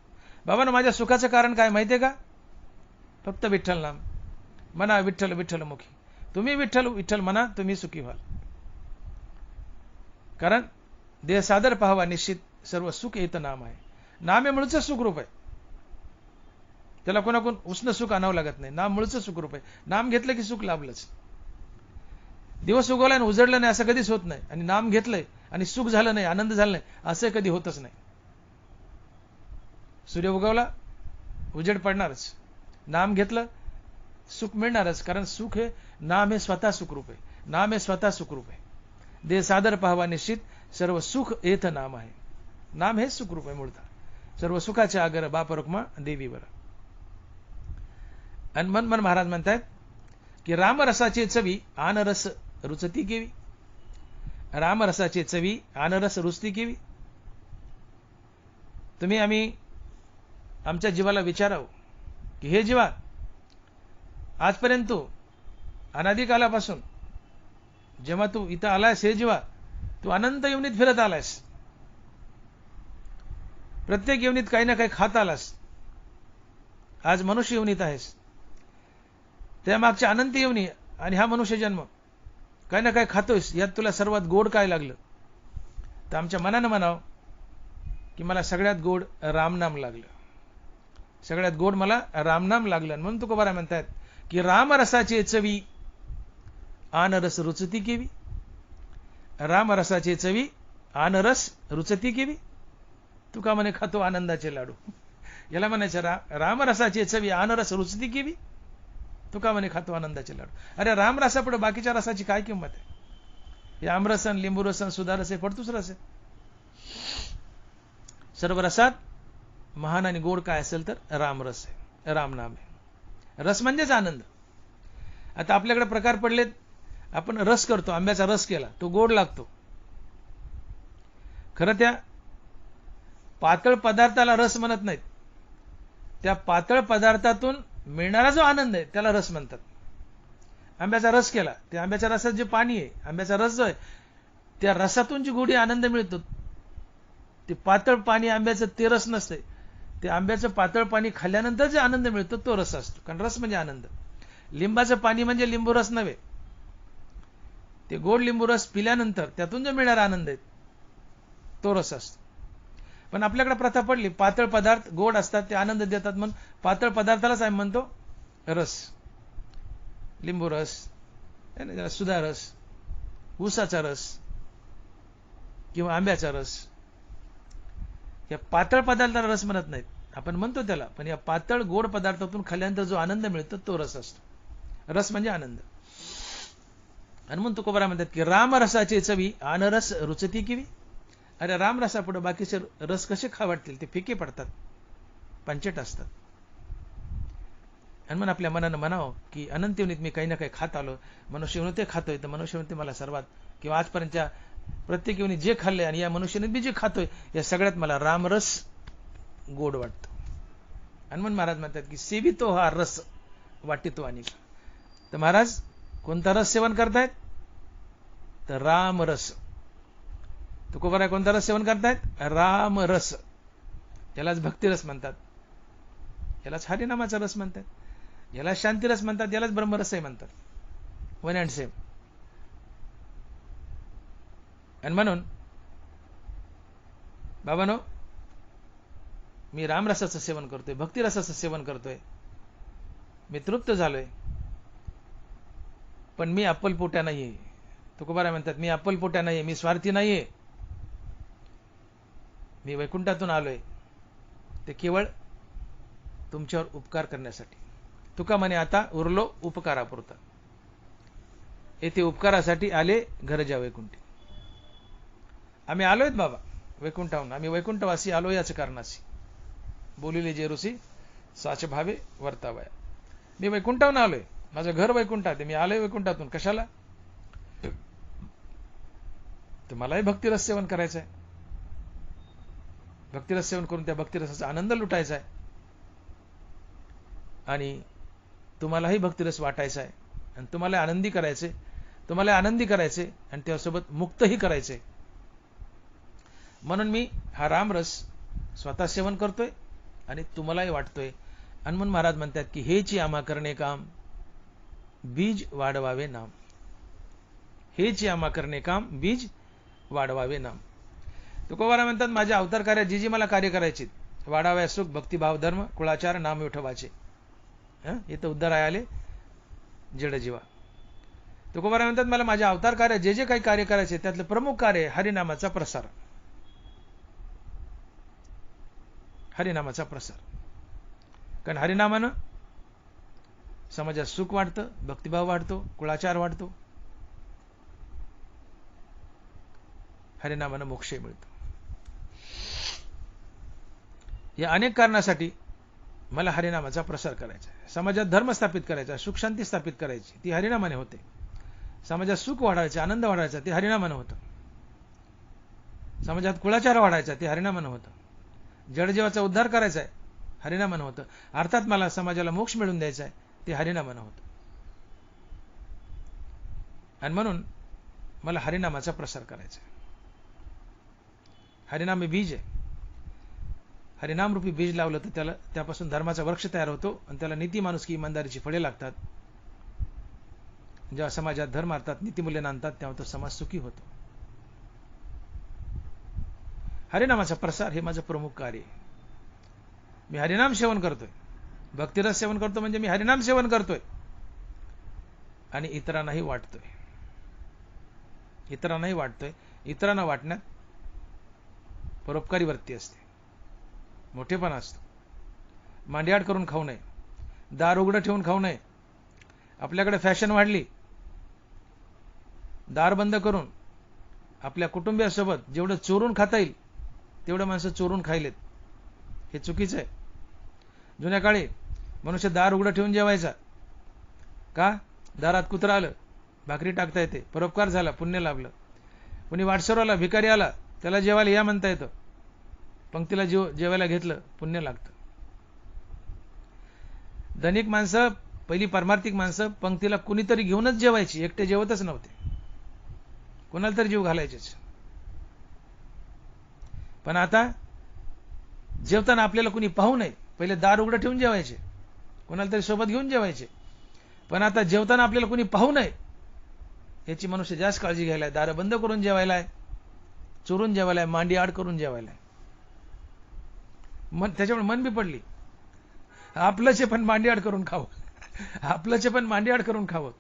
[SPEAKER 1] बाबांनो, माझ्या सुखाचं कारण काय माहितीये का? फक्त विठ्ठल नाम, म्हणा विठ्ठल विठ्ठल मुखी. तुम्ही विठ्ठल विठ्ठल म्हणा, तुम्ही सुखी व्हाल. कारण देह सादर पाहावा निश्चित सर्व सुख येत नाम आहे. नाम हे मूळचं सुखरूप आहे. त्याला कोणाकोण उष्ण सुख आणावं लागत नाही. नाम मूळचं सुखरूप आहे. नाम घेतलं की सुख लाभलंच. दिवस उगवला आणि उजडलं नाही असं कधीच होत नाही. आणि नाम घेतलंय आणि सुख झालं नाही, आनंद झाला नाही असं कधी होतच नाही. सूर्य उगवला, उजेड पडणारच. नाम घेतलं, सुख मिळणारच. कारण सुख हे नाम हे स्वतः सुखरूप आहे. नाम हे स्वतः सुखरूप आहे. देह सादर पाहावा निश्चित सर्व सुख येथ नाम आहे. नाम हे सुखरूप आहे मूळतः. सर्व सुखाचे आगर बाप रुक्मा देवीवर. आणि मन महाराज म्हणतायत की रामरसाचे चवी आनरस रुचती केवी. रामरसाचे चवी आनरस रुचती केवी. तुम्ही आम्ही आमच्या जीवाला विचारावं की हे जीवा, आजपर्यंत तू अनादिकालापासून जेव्हा तू इथं आलायस, हे जीवा तू अनंत योनीत फिरत आलायस. प्रत्येक योनीत काही ना काही खात आलास. आज मनुष्य योनीत आहेस. त्या मागच्या अनंत योनी आणि हा मनुष्य जन्म काही ना काही खातोयस. यात तुला सर्वात गोड काय लागलं? तर आमच्या मनानं म्हणावं की मला सगळ्यात गोड रामनाम लागलं. सगळ्यात गोड मला रामनाम लागलं. म्हणून तुकोबाराय म्हणतात की रामरसाचे चवी आनरस रुचती केवी. रामरसाचे चवी आनरस रुचती केवी. तुका म्हणे खातो आनंदाचे लाडू. याला म्हणायचं रामरसाचे चवी आनरस रुचती केवी. तुका म्हणे खातो आनंदाचे लाडू. अरे रामरसापुढे बाकीच्या रसाची काय किंमत आहे? हे आमरसन, लिंबूरसन, सुधारस आहे, पडतूच रस आहे. सर्व रसात महान आणि गोड काय असेल तर रामरस आहे, रामनाम आहे. रस म्हणजेच आनंद. आता आपल्याकडे प्रकार पडलेत. आपण रस करतो, आंब्याचा रस केला, तो गोड लागतो. खरं त्या पातळ पदार्थाला रस म्हणत नाहीत. त्या पातळ पदार्थातून मिळणारा जो आनंद आहे त्याला रस म्हणतात. आंब्याचा रस केला, त्या आंब्याच्या रसात जे पाणी आहे, आंब्याचा रस जो आहे, त्या रसातून जी गोडी आनंद मिळतो, ते पातळ पाणी आंब्याचं ते रस नसते. ते आंब्याचं पातळ पाणी खाल्ल्यानंतर जे आनंद मिळतो तो रस असतो. कारण रस म्हणजे आनंद. लिंबाचं पाणी म्हणजे लिंबू रस नव्हे. ते गोड लिंबू रस पिल्यानंतर त्यातून जो मिळणारा आनंद आहे तो रस असतो. पण आपल्याकडे प्रथा पडली, पातळ पदार्थ गोड असतात, ते आनंद देतात म्हणून पातळ पदार्थालाच आम्ही म्हणतो रस. लिंबू रस, सुधा रस, ऊसाचा रस किंवा आंब्याचा रस. या पातळ पदार्थाला रस म्हणत नाहीत. आपण म्हणतो त्याला, पण या पातळ गोड पदार्थातून खाल्ल्यानंतर जो आनंद मिळतो तो रस असतो. रस म्हणजे आनंद. आणि म्हणून तुकोबाराय म्हणतात की रामरसाचे चवी आनरस रुचती केवी. अरे रामरसापुढे बाकीचे रस कसे खा वाटतील? ते फिके पडतात, पंचट असतात. आणि म्हणून आपल्या मनानं म्हणावं की अनंत योनीत मी काही ना काही खात आलो. मनुष्य योनीत ते खातोय, तर मनुष्य योनीत मला सर्वात किंवा आजपर्यंतच्या प्रत्येक योनीत जे खाल्लंय आणि या मनुष्याने मी जे खातोय या सगळ्यात मला रामरस गोड वाटतो. आणि म्हणून महाराज म्हणतात की सेवितो हा रस वाटितो अनेक. तर महाराज कोणता रस सेवन करतायत? तर रामरस. तुकोबाराय कोणता रस सेवन करतायत? रामरस. यालाच भक्तिरस म्हणतात, यालाच हरिनामाचा रस म्हणतात, याला शांतिरस म्हणतात, यालाच ब्रह्मरसही म्हणतात. One and same. आणि म्हणून बाबांनो, मी रामरसाचं सेवन करतोय, भक्तिरसाचं सेवन करतोय, मी तृप्त झालोय, पण मी अप्पलपोट्या नाहीये. तुकोबाराय म्हणतात मी अप्पलपोट्या नाहीये, मी स्वार्थी नाहीये, मी वैकुंठातून आलोय ते केवळ तुमच्यावर उपकार करण्यासाठी. तुका म्हणे आता उरलो उपकारापुरता. येथे उपकारासाठी आले घर ज्या वैकुंठी. आम्ही आलोयत बाबा वैकुंठाहून, आम्ही वैकुंठवासी आलो याच कारणाशी. बोलिले जे ऋषी साच भावे वर्तावया. मी वैकुंठाहून आलोय, माझं घर वैकुंठात आहे, मी आलोय वैकुंठातून. कशाला? तर मलाही भक्तिरस सेवन करायचं आहे. भक्तिरस सेवन करून त्या भक्तिरसाचा आनंद लुटायचा आहे आणि तुम्हालाही भक्तिरस वाटायचा आहे आणि तुम्हाला आनंदी करायचे, तुम्हाला आनंदी करायचे आणि त्यासोबत मुक्तही करायचे. म्हणून मी हा रामरस स्वतः सेवन करतोय आणि तुम्हालाही वाटतोय. आणि म्हणून महाराज म्हणतात की हेची आम्हा करणे काम, बीज वाढवावे नाम. हेची आम्हा करणे काम, बीज वाढवावे नाम. तुकोबाराय म्हणतात, माझ्या अवतार कार्यात जी जी मला कार्य करायची, वाढाव्या सुख, भक्तिभाव, धर्म, कुळाचार, नाम विठवाचे. इथं उद्धार आले जडजीवा. तुकोबाराय म्हणतात, मला माझ्या अवतार कार्यात जे जे काही कार्य करायचे त्यातलं प्रमुख कार्य हरिनामाचा प्रसार. हरिनामाचा प्रसार. कारण हरिनामानं समाजात सुख वाढतं, भक्तिभाव वाढतो, कुळाचार वाढतो. हरिनामानं मोक्ष मिळतो. या अनेक कारणासाठी मला हरिनामाचा प्रसार करायचा आहे. समाजात धर्म स्थापित करायचा, सुख शांती स्थापित करायची, ती हरिनामाने होते. समाजात सुख वाढायचं, आनंद वाढायचा, ते हरिनामानं होतं. समाजात कुळाचार वाढायचा, ते हरिनामानं होतं. जडजीवाचा उद्धार करायचा आहे, हरिनामानं होतं. अर्थात मला समाजाला मोक्ष मिळवून द्यायचा आहे, ते हरिनामानं होतं. आणि म्हणून मला हरिनामाचा प्रसार करायचा आहे. हरिनाम हे बीज आहे. हरिनाम रूपी बीज लावलं तर त्यापासून धर्माचा वृक्ष तयार होतो आणि त्याला नीती, माणुसकी, इमानदारीची फळे लागतात. जेव्हा समाजात धर्म आणतात, नीतिमूल्य आणतात, तेव्हा तो समाज सुखी होतो. हरिनामाचा प्रसार हे माझं प्रमुख कार्य आहे. मी हरिनाम सेवन करतोय, भक्तिरस सेवन करतो, म्हणजे मी हरिनाम सेवन करतोय आणि इतरांनाही वाटतोय. इतरांना वाटण्यात परोपकारी वृत्ती असते, मोठेपणा असतो. मांडियाड करून खाऊ नये, दार उघडं ठेवून खाऊ नये. आपल्याकडे फॅशन वाढली, दार बंद करून आपल्या कुटुंबियासोबत जेवढं चोरून खाता येईल तेवढं माणसं चोरून खायलेत. हे चुकीचं आहे. जुन्या काळी मनुष्य दार उघडं ठेवून जेवायचा. का? दारात कुत्रा आलं, भाकरी टाकता येते, परोपकार झाला, पुण्य लाभलं. कुणी वाटसर आला, भिकारी आला, त्याला जेवायला या म्हणता येतं, पंक्तीला जेवायला घेतलं, पुण्य लागतं. धनिक माणसं, पहिली पारमार्थिक माणसं पंक्तीला कुणीतरी घेऊनच जेवायची, एकटे जेवतच नव्हते, कोणाला तरी जीव घालायचेच. पण आता जेवताना आपल्याला कुणी पाहू नये, पहिले दार उघडं ठेवून जेवायचे, कोणाला तरी सोबत घेऊन जेवायचे. पण आता जेवताना आपल्याला कुणी पाहू नये याची मनुष्य जास्त काळजी घ्यायला, दार बंद करून जेवायलाय, चोरून जेवायलाय, मांडी आड करून जेवायलाय. त्याच्यामुळे मन बी पडली, आपलंच पण मांडी आड करून खावं, आपलंच पण मांडी आड करून खावं.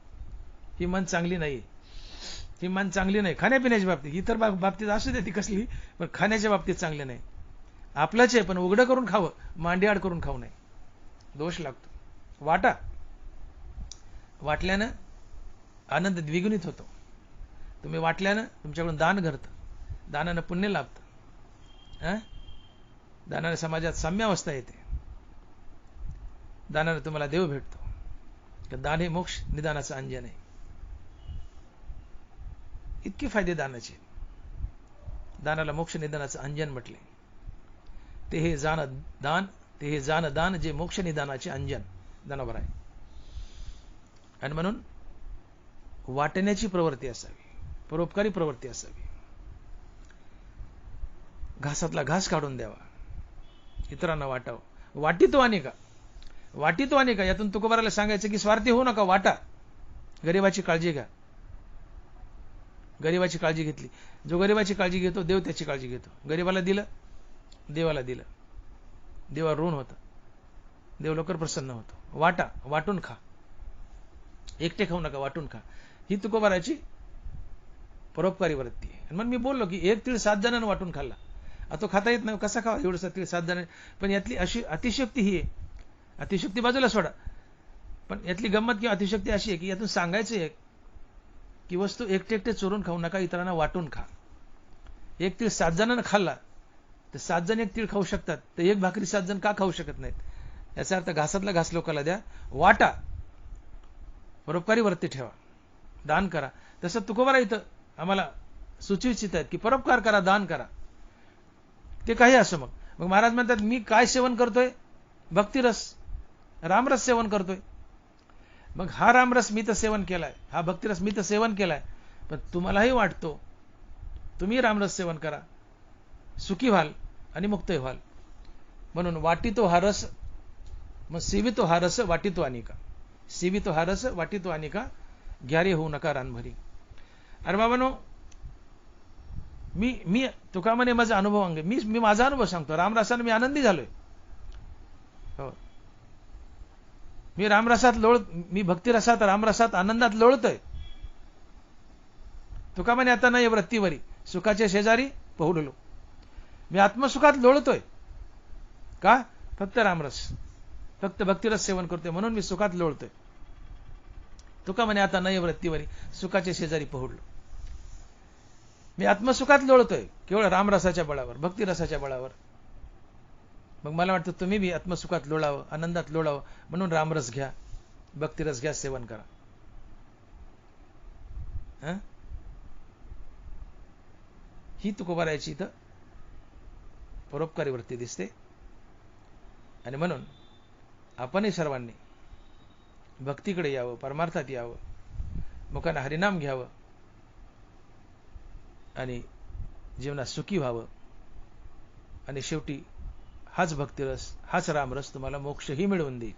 [SPEAKER 1] ही मन चांगली नाही, ही मन चांगली नाही. खाण्यापिण्याच्या बाबतीत, इतर बाबतीत असू दे ती कसली, पण खाण्याच्या बाबतीत चांगले नाही. आपलंच आहे पण उघडं करून खावं, मांडी आड करून खाऊ नये, दोष लागतो. वाटल्यानं आनंद द्विगुणित होतो. तुम्ही वाटल्यानं तुमच्याकडून दान घडतं, दानानं पुण्य लाभतं. दानानं समाजात साम्यावस्था येते, दानानं तुम्हाला देव भेटतो. दान हे मोक्ष निदानाचं अंजन आहे. इतके फायदे दानाचे. दानाला मोक्ष निदानाचं अंजन म्हटले. ते हे जाण दान जे मोक्ष निदानाचे अंजन दानावर आहे. आणि म्हणून वाटण्याची प्रवृत्ती असावी, परोपकारी प्रवृत्ती असावी. घासातला घास काढून द्यावा, इतरांना वाटावं. वाटितो अनेका यातून तुकोबाराला सांगायचं की स्वार्थी होऊ नका, वाटा. गरिबाची काळजी घ्या. गरिबाची काळजी घेतली, जो गरिबाची काळजी घेतो देव त्याची काळजी घेतो. गरिबाला दिलं, देवाला दिलं, देवा ऋण होतं, देव लवकर प्रसन्न होतो. वाटून खा, एकटे खाऊ नका, वाटून खा. ही तुकोबाराची परोपकारी वृत्ती आहे. म्हणून मी बोललो की एक तीळ 7 जणांना वाटून खाल्ला, आता तो खाता येत नाही, कसा खावा एवढं तीळ 7 जण. पण यातली अशी अतिशक्ती ही आहे, अतिशक्ती बाजूला सोडा, पण यातली गंमत किंवा अतिशक्ती अशी आहे की यातून सांगायचं आहे की वस्तू एकटे चोरून खाऊ नका, इतरांना वाटून खा. एक तीळ 7 जणांना खाल्ला तर 7 जण एक तीळ खाऊ शकतात, तर एक भाकरी 7 जण का खाऊ शकत नाहीत? याचा अर्थ घासातला घास लोकांना द्या, वाटा, परोपकारी वृत्ती ठेवा, दान करा. तसं तुकोबारा इथं आम्हाला सुचित आहेत की परोपकार करा, दान करा. ते काही असो. मग महाराज म्हणतात मी काय सेवन करतोय? भक्तिरस, रामरस सेवन करतोय. मग हा रामरस मी तर सेवन केलाय, हा भक्तिरस मी तर सेवन केलाय, पण तुम्हालाही वाटतो, तुम्ही रामरस सेवन करा, सुखी व्हाल आणि मुक्तही व्हाल. म्हणून वाटितो हा रस, मग सेवितो हा रस, वाटितो अनेका. सेवितो हा रस, वाटितो अनेका, घ्यारे होऊ नका रानभरी. अरे बाबांनो, मी तुका म्हणे माझा अनुभव अंगे, मी माझा अनुभव सांगतो. रामरसाने मी आनंदी झालोय. हो, मी रामरसात मी भक्तिरसात रामरसात आनंदात लोळतोय. तुका म्हणे आता नाही वृत्तीवरी सुखाच्या शेजारी पहुडलो. मी आत्मसुखात लोळतोय. का? फक्त रामरस, फक्त भक्तिरस सेवन करतोय म्हणून मी सुखात लोळतोय. तुका म्हणे आता नाही वृत्तीवरी सुखाच्या शेजारी पहुडलो. मी आत्मसुखात लोळतोय केवळ रामरसाच्या बळावर, भक्तिरसाच्या बळावर. मग मला वाटतं तुम्ही बी आत्मसुखात लोळावं, आनंदात लोळावं म्हणून रामरस घ्या, भक्तिरस घ्या, सेवन करा. ही तुकोबारायची इथं परोपकारी वृत्ती दिसते. आणि म्हणून आपणही सर्वांनी भक्तीकडे यावं, परमार्थात यावं, मुखानं हरिनाम घ्यावं आणि जीवनात सुखी व्हावं. आणि शेवटी हाच भक्तिरस, हाच रामरस तुम्हाला मोक्षही मिळवून देईल.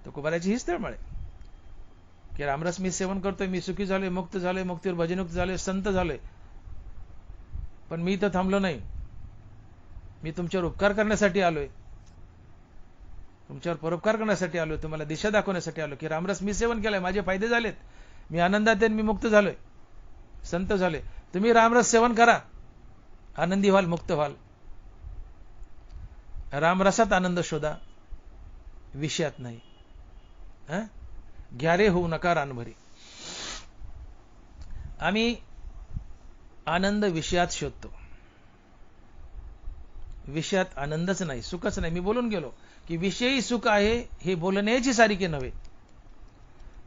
[SPEAKER 1] तुकोबारायची हीच तळमळ आहे की रामरस मी सेवन करतोय, मी सुखी झालोय, मुक्त झालोय, मुक्तीवर भजनयुक्त झालोय, संत झालोय. पण मी इथं थांबलो नाही. मी तुमच्यावर उपकार करण्यासाठी आलोय, तुमच्यावर परोपकार करण्यासाठी आलोय, तुम्हाला दिशा दाखवण्यासाठी आलो की रामरस मी सेवन केलाय, माझे फायदे झालेत, मी आनंदात आहे, मी मुक्त झालोय, संत झाले. तुम्ही रामरस सेवन करा, आनंदी व्हाल, मुक्त व्हाल. रामरसात आनंद शोधा, विषयात नाही. घ्यारे होऊ नका रानभरी. आम्ही आनंद विषयात शोधतो, विषयात आनंदच नाही, सुखच नाही. मी बोलून गेलो की विषयी सुख आहे हे बोलण्याची सारिके नव्हे,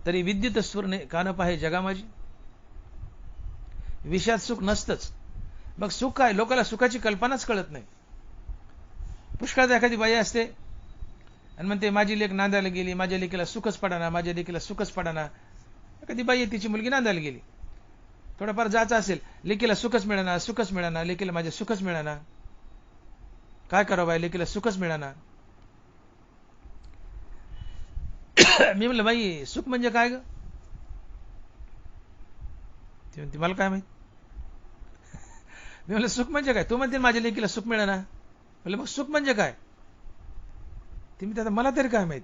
[SPEAKER 1] तरी विद्युत स्फुरणे कान पाहे जगा माझी. विषयात सुख नसतंच. मग सुख काय? लोकांना सुखाची कल्पनाच कळत नाही. पुष्कळात एखादी बाई असते आणि म्हणते माझी लेक नांदायला गेली, माझ्या लेकीला सुखच पडाना, माझ्या लेकीला सुखच पडाना. एखादी बाई तिची मुलगी नांदायला गेली, थोडंफार जायचं असेल, लेकीला सुखच मिळाना, सुखच मिळाना, लेकीला माझ्या सुखच मिळाना. काय करावं बाई, लेकीला सुखच मिळाना. मी म्हणलं बाई सुख म्हणजे काय ग? ती म्हणते मला काय माहित. मी म्हणलं सुख म्हणजे काय? तू म्हणते माझ्या लेकीला सुख मिळाना. म्हणलं मग सुख म्हणजे काय? ती म्हणते आता मला तरी काय माहित.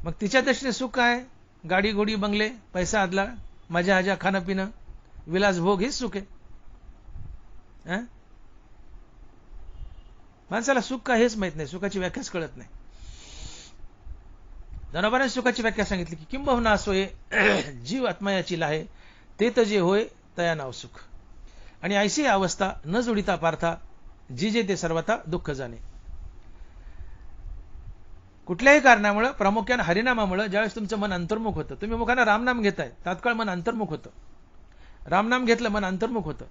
[SPEAKER 1] मग तिच्या दृष्टीने सुख काय? गाडी गोडी बंगले, पैसा आदला, मजा आजा, खाणं पिणं, विलास भोग हेच सुख आहे. माणसाला सुख काय हेच माहित नाही, सुखाची व्याख्याच कळत नाही. जनावरांनी सुखाची व्याख्या सांगितली की किंबहुना सोये जीव आत्मयाची लाहे, ते तर जे होय तया नाव सुख. आणि ऐशी अवस्था न जोडिता पार्था, जी जे ते सर्वथा दुःख जाणे. कुठल्याही कारणामुळे, प्रामुख्याने हरिनामामुळे ज्यावेळेस तुमचं मन अंतर्मुख होतं, तुम्ही मुखाने रामनाम घेताय, तात्काळ मन अंतर्मुख होतं. रामनाम घेतलं मन अंतर्मुख होतं.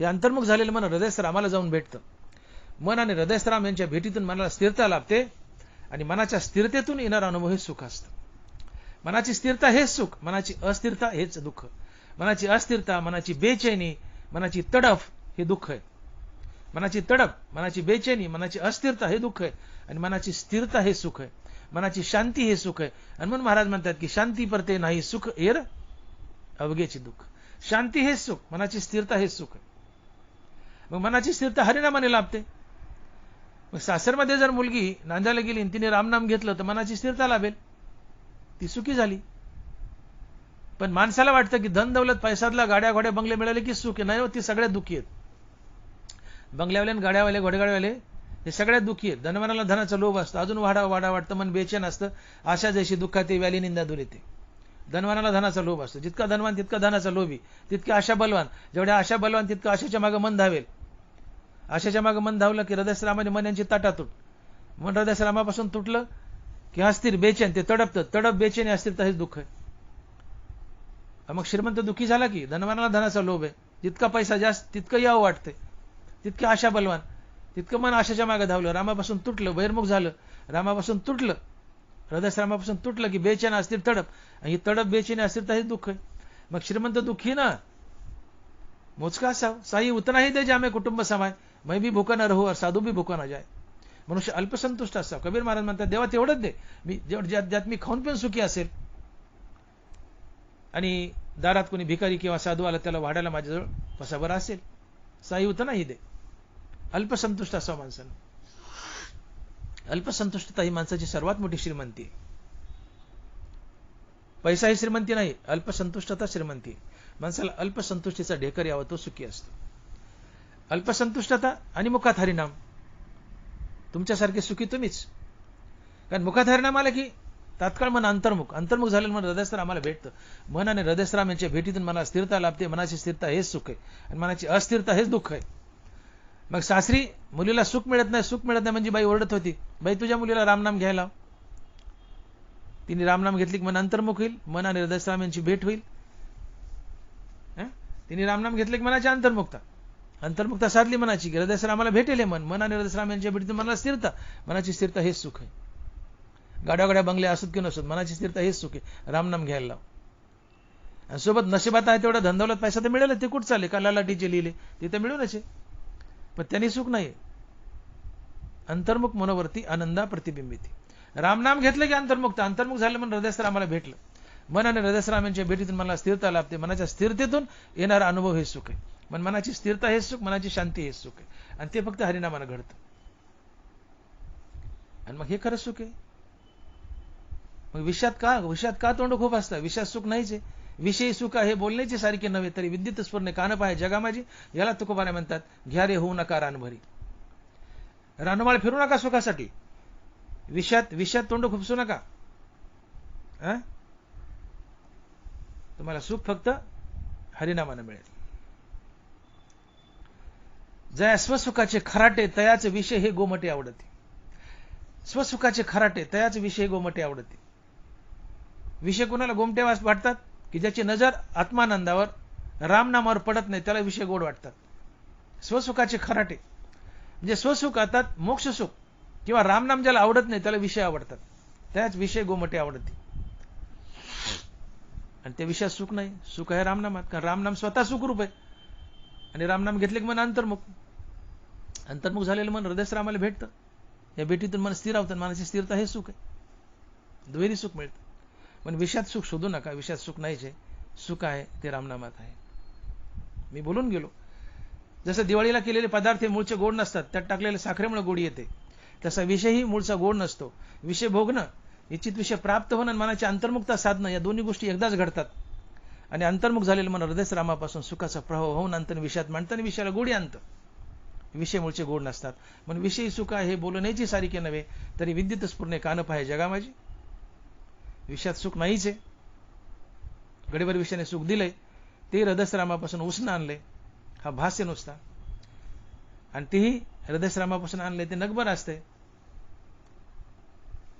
[SPEAKER 1] हे अंतर्मुख झालेलं मन हृदयस्थरामाला जाऊन भेटतं. मन आणि हृदयस्थराम यांच्या भेटीतून मनाला स्थिरता लाभते आणि मनाच्या स्थिरतेतून येणारा अनुभव हे सुख असतं. मनाची स्थिरता हेच सुख, मनाची अस्थिरता हेच दुःख. मनाची अस्थिरता, मनाची बेचैनी, मनाची तडफ हे दुःख आहे. मनाची तडप, मनाची बेचैनी, मनाची अस्थिरता हे दुःख आहे आणि मनाची स्थिरता हे सुख आहे. मनाची शांती हे सुख आहे. आणि म्हणून महाराज म्हणतात की शांती परते नाही सुख एर अवघेची दुःख. शांती हेच सुख, मनाची स्थिरता हेच सुख आहे. मग मनाची स्थिरता हरिनामाने लाभते. मग सासरमध्ये जर मुलगी नांदायला गेली आणि तिने रामनाम घेतलं तर मनाची स्थिरता लाभेल, ती सुखी झाली. पण माणसाला वाटतं की धन दौलत, पैसातला, गाड्या घोड्या बंगले मिळाले की सुख आहे. नाही हो, ती सगळ्यात दुःखी आहेत. बंगल्यावाले, गाड्यावाले, घोडेगाडीवाले हे सगळ्यात दुःखी आहेत. धनवानाला धनाचा लोभ असतो, अजून वाढा वाटतं, मन बेचैन असतं. आशा जैशी दुःखात व्याली निंदा दूर येते. धनवानाला धनाचा लोभ असतो. जितका धनवान तितका धनाचा लोभी, तितके आशा बलवान. जेवढ्या आशा बलवान तितकं आशाच्या मागे मन धावेल. आशाच्या मागे मन धावलं की हृदयश्रामाने मन यांची ताटातूट. मन हृदयश्रामापासून तुटलं की अस्थिर बेचैन ते तडपतं. तडप, बेचैनी, अस्थिरता हेच दुःख आहे. मग श्रीमंत दुःखी झाला की धनवानाला धनाचा लोभ आहे. जितका पैसा जास्त तितकं यावं वाटतंय, तितके आशा बलवान, तितकं मन आशाच्या मागे धावलं. रामापासून तुटलं, बहिर्मुख झालं, रामापासून तुटलं, हृदयश्रामापासून तुटलं की बेचैन, अस्थिर, तडप. आणि ही तडप, बेचैनी, अस्थिरता हेच दुःख आहे. मग श्रीमंत दुःखी ना मोजका असावं. साई उतना ही दे जामे कुटुंब समाय, मैं भी भूखा न रहू और साधू भी भूखा न जाए. मनुष्य अल्पसंतुष्ट असावं. कबीर महाराज म्हणतात देवा तेवढंच दे, मी ज्यात मी खाऊन पिऊन सुखी असेल. आणि दारात कोणी भिकारी किंवा साधू आला त्याला वाढायला माझ्याजवळ कसा बरा असेल, साई होतं नाही दे. अल्पसंतुष्ट असावं माणसानं. अल्पसंतुष्टता ही माणसाची सर्वात मोठी श्रीमंती आहे. पैसा ही श्रीमंती नाही, अल्पसंतुष्टता श्रीमंती आहे. माणसाला अल्पसंतुष्टीचा ढेकर यावा तो सुखी असतो. अल्पसंतुष्टता आणि मुखात हरिनाम. तुमच्यासारखे सुखी तुम्हीच. कारण मुखात हरिनाम आला की तात्काळ मन अंतर्मुख झालेलं मन हृदयस्थ आम्हाला भेटतं. मन आणि हृदयस्थराम यांच्या भेटीतून मला स्थिरता लाभते. मनाची स्थिरता हेच सुख आहे आणि मनाची अस्थिरता हेच दुःख आहे. मग सासरी मुलीला सुख मिळत नाही म्हणजे बाई ओरडत होती, बाई तुझ्या मुलीला रामनाम घ्यायला लाव. तिने रामनाम घेतली की मन अंतर्मुख होईल, मन आणि हृदयस्थराम यांची भेट होईल. तिने रामनाम घेतले की मनाची अंतर्मुखता साधली मनाची, हृदयस्थरामाला भेटेल मन आणि हृदयस्थराम यांच्या भेटीतून मनाला स्थिरता. मनाची स्थिरता हेच सुख आहे. गाड्या बंगले असत की नसत, मनाची स्थिरता हेच सुख आहे. रामनाम घ्यायला लाव. आणि सोबत नशिबात आहे तेवढा धंदौलत पैसा तर मिळेल, ते कुठं चालेल का लालाटीचे लिहिले ते तर मिळूनच, पण त्यांनी सुख नाही. अंतर्मुख मनोवरती आनंदा प्रतिबिंबिती. रामनाम घेतलं की अंतर्मुख झालं म्हणून हृदयस्थरामाला भेटलं. मन आणि हृदयस्थराम यांच्या भेटीतून मला स्थिरता लाभते. मनाच्या स्थिरतेतून येणारा अनुभव हे सुख आहे. पण मनाची स्थिरता हेच सुख, मनाची शांती हेच सुख आहे. आणि ते फक्त हरिनामानं घडतं. आणि मग हे खरं सुख आहे. मग विषयात का तोंड खूप असतं? विषयात सुख नाहीच आहे. विषयी सुख आहे बोलण्याची सारखे नव्हे तरी विद्युत स्फुरणे कान पाहे जगा माझी. याला तुकोबाने म्हणतात, घ्या रे होऊ नका रानभरी. रानमाळ फिरू नका सुखासाठी. विषयात तोंड खुपसू नका. तुम्हाला सुख फक्त हरिनामानं मिळेल. जया स्वसुखाचे खराटे तयाचे विषय हे गोमटे आवडते. स्वसुखाचे खराटे तयाचे विषय गोमटे आवडते. विषय कोणाला गोमटे वाटतात? की ज्याची नजर आत्मानंदावर रामनामावर पडत नाही त्याला विषय गोड वाटतात. स्वसुखाचे खराटे म्हणजे स्वसुख अर्थात मोक्षसुख किंवा रामनाम ज्याला आवडत नाही त्याला विषय आवडतात. त्याच विषय गोमटे आवडते. आणि त्या विषयात सुख नाही. सुख आहे रामनामात. कारण रामनाम स्वतः सुखरूप आहे. आणि रामनाम घेतले की मन अंतर्मुख झालेलं मन हृदयस्थरामाला भेटतं. या भेटीतून मन स्थिर होतं. मनाची स्थिरता हे सुख आहे. दुहेरी सुख मिळतं. पण विषयात सुख शोधू नका. विषयात सुख नाहीच आहे. सुख आहे ते रामनामात आहे. मी बोलून गेलो. जसं दिवाळीला केलेले पदार्थ हे मूळचे गोड नसतात, त्यात टाकलेल्या साखरेमुळे गोडी येते. तसा विषयही मूळचा गोड नसतो. विषय भोगणं, इच्छित विषय प्राप्त होणं आणि मनाची अंतर्मुखता साधणं या दोन्ही गोष्टी एकदाच घडतात. आणि अंतर्मुख झालेलं मन हृदयस्थरामापासून सुखाचा प्रभाव होऊन अंतर विषयात मांडतं आणि विषयाला गोडी आणतं. विषय मूळचे गोड नसतात. म्हणून विषयी सुख आहे हे बोलण्याची सारिके नव्हे तरी विद्युत स्फुरणे कान पाहे जगा माझी. विषयात सुख नाहीच आहे. गडीभर विषयाने सुख दिलंय ते हृदयस्थरामापासून उसणं आणलंय. हा भास्य नुसता. आणि तेही हृदयस्थरामापासून आणलंय ते नगभर असते.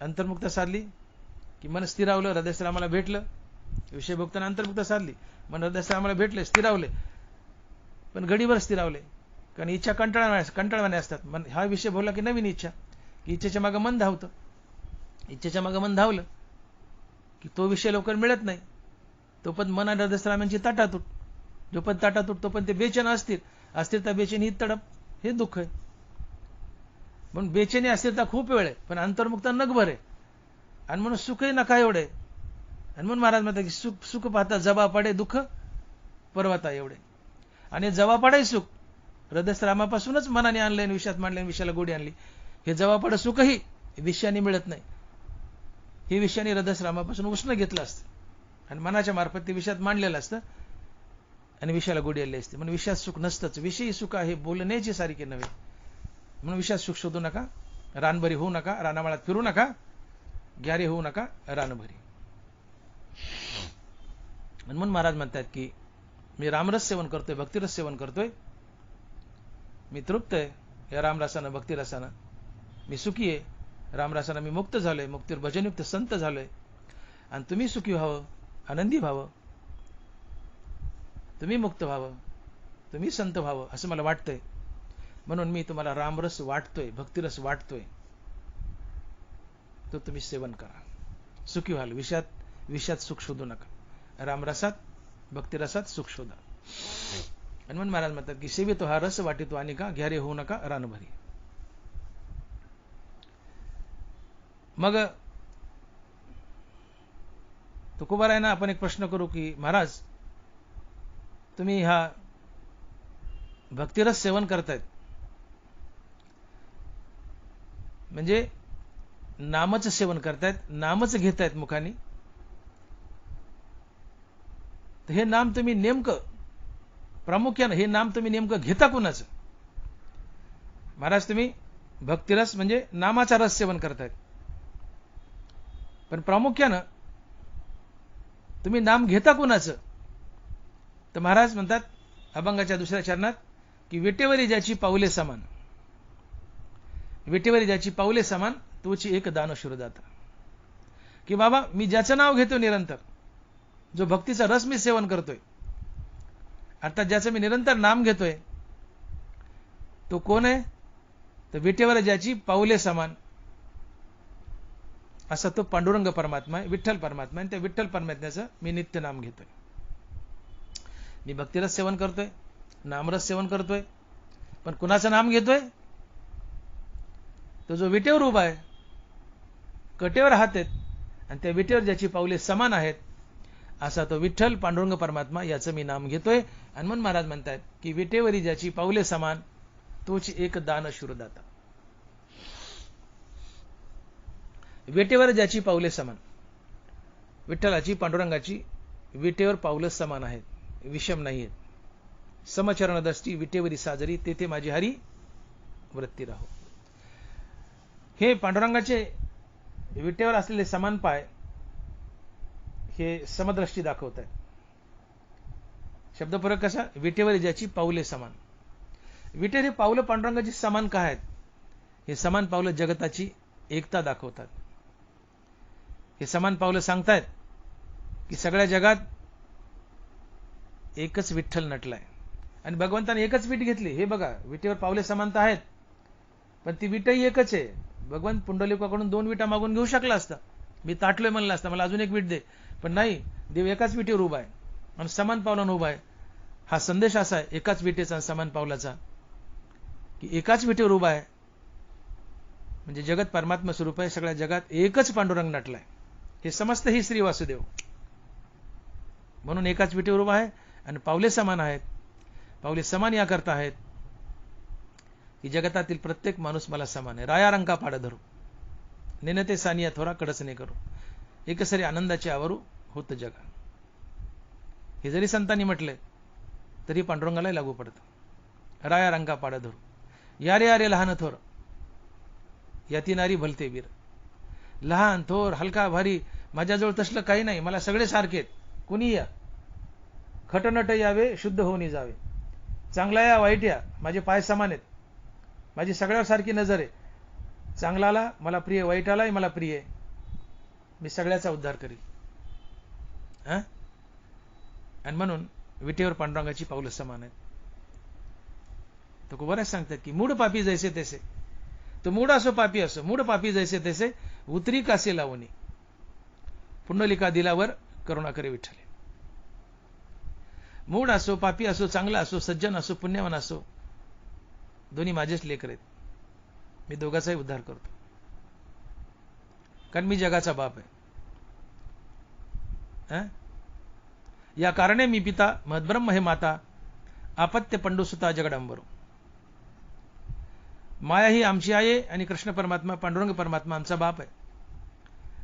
[SPEAKER 1] अंतर्मुक्ता साधली की मन स्थिरावलं, हृदयस्थरामाला भेटलं. विषय भोगताना अंतर्मुक्ता साधली, मन हृदयस्थरामाला भेटले, स्थिरावले. पण गडीभर स्थिरावले. कारण इच्छा कंटाळवाने असतात. हा विषय बोलला की नवीन इच्छा, की इच्छेच्या मागं मन धावतं. इच्छेच्या मागं मन धावलं की तो विषय लवकर मिळत नाही. तो पण मन आणि हृदयस्थरामांची ताटातूट. जो पण ताटातूट तो पण ते बेचैन अस्थिरता बेचैनी ही तडप हे दुःख आहे. म्हणून बेचैनी अस्थिरता खूप वेळ आहे, पण अंतर्मुक्ता नगभर आहे. आणि म्हणून सुखही नका एवढे. आणि म्हणून महाराज म्हणतात की सुख पाहता जबा पडे दुःख पर्वता एवढे. आणि जबा पडाय सुख हृदयस्थरामापासूनच मनाने आणले आणि विषयात मांडले आणि विषयाला गोडी आणली. हे जबा पड सुखही विषयाने मिळत नाही. हे विषयाने हृदयस्थरामापासून उष्ण घेतलं असतं आणि मनाच्या मार्फत ते विषयात मांडलेलं असतं आणि विषयाला गोडी आली असते. म्हणून विषयात सुख नसतंच. विषयी सुख आहे बोलण्याची सारिके नव्हे. म्हणून विषयात सुख शोधू नका. रानभरी होऊ नका. रानामाळात फिरू नका. ग्यारे होऊ नका रानभरी. म्हणून महाराज म्हणतात की मी रामरस सेवन करतोय, भक्तिरस सेवन करतोय. मी तृप्त आहे या रामरसानं, भक्तिरसानं. मी सुखी आहे. रामरसानं मी मुक्त झालोय. मुक्तीवर भजनयुक्त संत झालोय. आणि तुम्ही सुखी व्हावं, आनंदी व्हावं, तुम्ही मुक्त व्हावं, तुम्ही संत व्हावं असं मला वाटतंय. म्हणून मी तुम्हाला रामरस वाटतोय, भक्तिरस वाटतोय. तो तुम्ही सेवन करा. सुखी व्हाल. विषयात सुख शोधू नका. रामरसात, भक्तिरसात सुख शोधा. आणि म्हणून महाराज म्हणतात की सेवितो हा रस वाटितो आणि का घ्यारे होऊ नका रानभरी. मग तुकोबारायांना आपण एक प्रश्न करू की महाराज तुम्ही हा भक्तिरस सेवन करतायत, म्हणजे नामच सेवन करतायत, नामच घेतायत मुखाने, तर हे नाम तुम्ही नेमकं प्रामुख्यानं हे नाम तुम्ही नेमकं घेता कुणाचं? महाराज तुम्ही भक्तिरस म्हणजे नामाचा रस सेवन करतायत, पण प्रामुख्यानं तुम्ही नाम घेता कुणाचं? तर महाराज म्हणतात अभंगाच्या दुसऱ्या चरणात की विटेवरी ज्याची पाऊले समान, विटेवरी ज्याची पाऊले समान तोची एक दान शिरोदाता. की बाबा मी ज्याचं नाव घेतो निरंतर, जो भक्तीचा रस मी सेवन करतोय, अर्थात ज्याचं मी निरंतर नाम घेतोय, तो कोण आहे? तर विटेवर ज्याची पाऊले समान असा तो पांडुरंग परमात्मा आहे, विठ्ठल परमात्मा आहे. त्या विठ्ठल परमात्म्याचं मी नित्य नाम घेतोय. मी भक्तिरस सेवन करतोय, नामरस सेवन करतोय, पण कुणाचं नाम घेतोय? तो जो विटेवर उभा आहे, कटेवर हात आहेत, आणि त्या विटेवर ज्याची पाऊले समान आहेत, असा तो विठ्ठल पांडुरंग परमात्मा याचं मी नाम घेतोय. आणि म्हणून महाराज म्हणतात की विटेवरी ज्याची पाऊले समान तोच एक दान शिरोदाता. विटेवर ज्याची पाऊले समान, विठ्ठलाची पांडुरंगाची विटेवर पाऊलं समान आहेत, विषम नाही आहेत. समचरण दष्टी विटेवरी साजरी, तेथे माझी हरी वृत्ती राहो. हे पांडुरंगाचे विटेवर असलेले समान पाय हे समदृष्टी दाखवत आहे. शब्दप्रयोग कसा? विटेवर ज्याची पाऊले समान. विटेवर हे पावलं पांडुरंगाची समान का आहेत? हे समान पावलं जगताची एकता दाखवतात. हे समान पावलं सांगतायत की सगळ्या जगात एकच विठ्ठल नटलाय आणि भगवंताने एकच विट घेतली. हे बघा, विटेवर पावले समानता आहेत, पण ती विटही एकच आहे. भगवंत पुंडलिकाकडून 2 विटा मागून घेऊ शकला असता, मी ताटलोय म्हणलं असतं, मला अजून एक विट दे, पण नाही, देव एकाच विटेवर उभा आहे आणि समान पावलानं उभा आहे. हा संदेश असा आहे एकाच विटेचा, समान पावलाचा, की एकाच विटेवर उभा आहे म्हणजे जगत परमात्मा स्वरूप आहे. सगळ्या जगात एकच पांडुरंग नटलाय, हे समजतं ही श्री वासुदेव. म्हणून एकाच विटेवर उभा आहे आणि पावले समान आहेत. पावले समान या करता आहेत की जगतातील प्रत्येक माणूस मला समान आहे. राया रंका पाड धरू, नेनते सानिया थोरा कडचने करू, एकसरी आनंदाचे आवरू होत जगा. हे जरी संतांनी म्हटले तरी पांडुरंगाला लागू पडतं. राया रंका पाड धरू, यारे यारे लहान थोर, याती नारी भलते वीर. लहान थोर हलका भारी माझ्याजवळ तसलं काही नाही, मला सगळे सारखे आहेत. कुणी या, खटनट यावे, शुद्ध होऊन जावे. चांगला या वाईट या, माझे पाय समान आहेत, माझी सगळ्यावर सारखी नजर आहे. चांगलाला मला प्रिय, वाईटालाही मला प्रिय आहे, मी सगळ्याचा उद्धार करील. आणि म्हणून विटेवर पांडुरंगाची पावलं समान आहेत. तो बऱ्याच सांगतात की मूड पापी जैसे तैसे, तो मूड असो पापी असो, मूड पापी जैसे तैसे उतरी कासे लावणी, पुंडलिका दिलावर करुणा करे विठ्ठले. मूड असो, पापी असो, चांगला असो, सज्जन असो, पुण्यवान असो, दोन्ही माझेच लेकर आहेत. मी दोघांचाही उद्धार करतो, कारण मी जगाचा बाप आहे. या कारणे मी पिता, महद्ब्रह्म हे माता, आपत्य पंडुसुता जगडंबरो. माया ही आमची आहे आणि कृष्ण परमात्मा, पांडुरंग परमात्मा आमचा बाप आहे.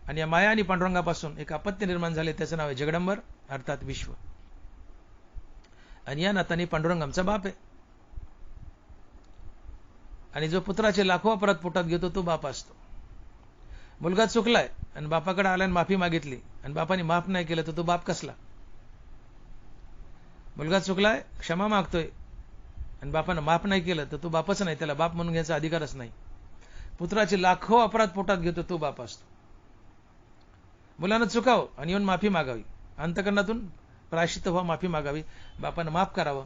[SPEAKER 1] आणि या माया आणि पांडुरंगापासून एक अपत्य निर्माण झाले, त्याचं नाव आहे जगडंबर, अर्थात विश्व. आणि या नाताने पांडुरंग आमचा बाप आहे. आणि जो पुत्राचे लाखो अपराध पोटात घेतो तो बाप असतो. मुलगा चुकलाय आणि बापाकडे आला आणि माफी मागितली आणि बापाने माफ नाही केलं तर तो बाप कसला? मुलगा चुकलाय, क्षमा मागतोय आणि बापानं माफ नाही केलं तर तो बापच नाही, त्याला बाप म्हणून घ्यायचा अधिकारच नाही. पुत्राचे लाखो अपराध पोटात घेतो तो बाप असतो. मुलानं चुकावं आणि येऊन माफी मागावी, अंतकरणातून प्रायश्चित्त व्हा, माफी मागावी, बापानं माफ करावं.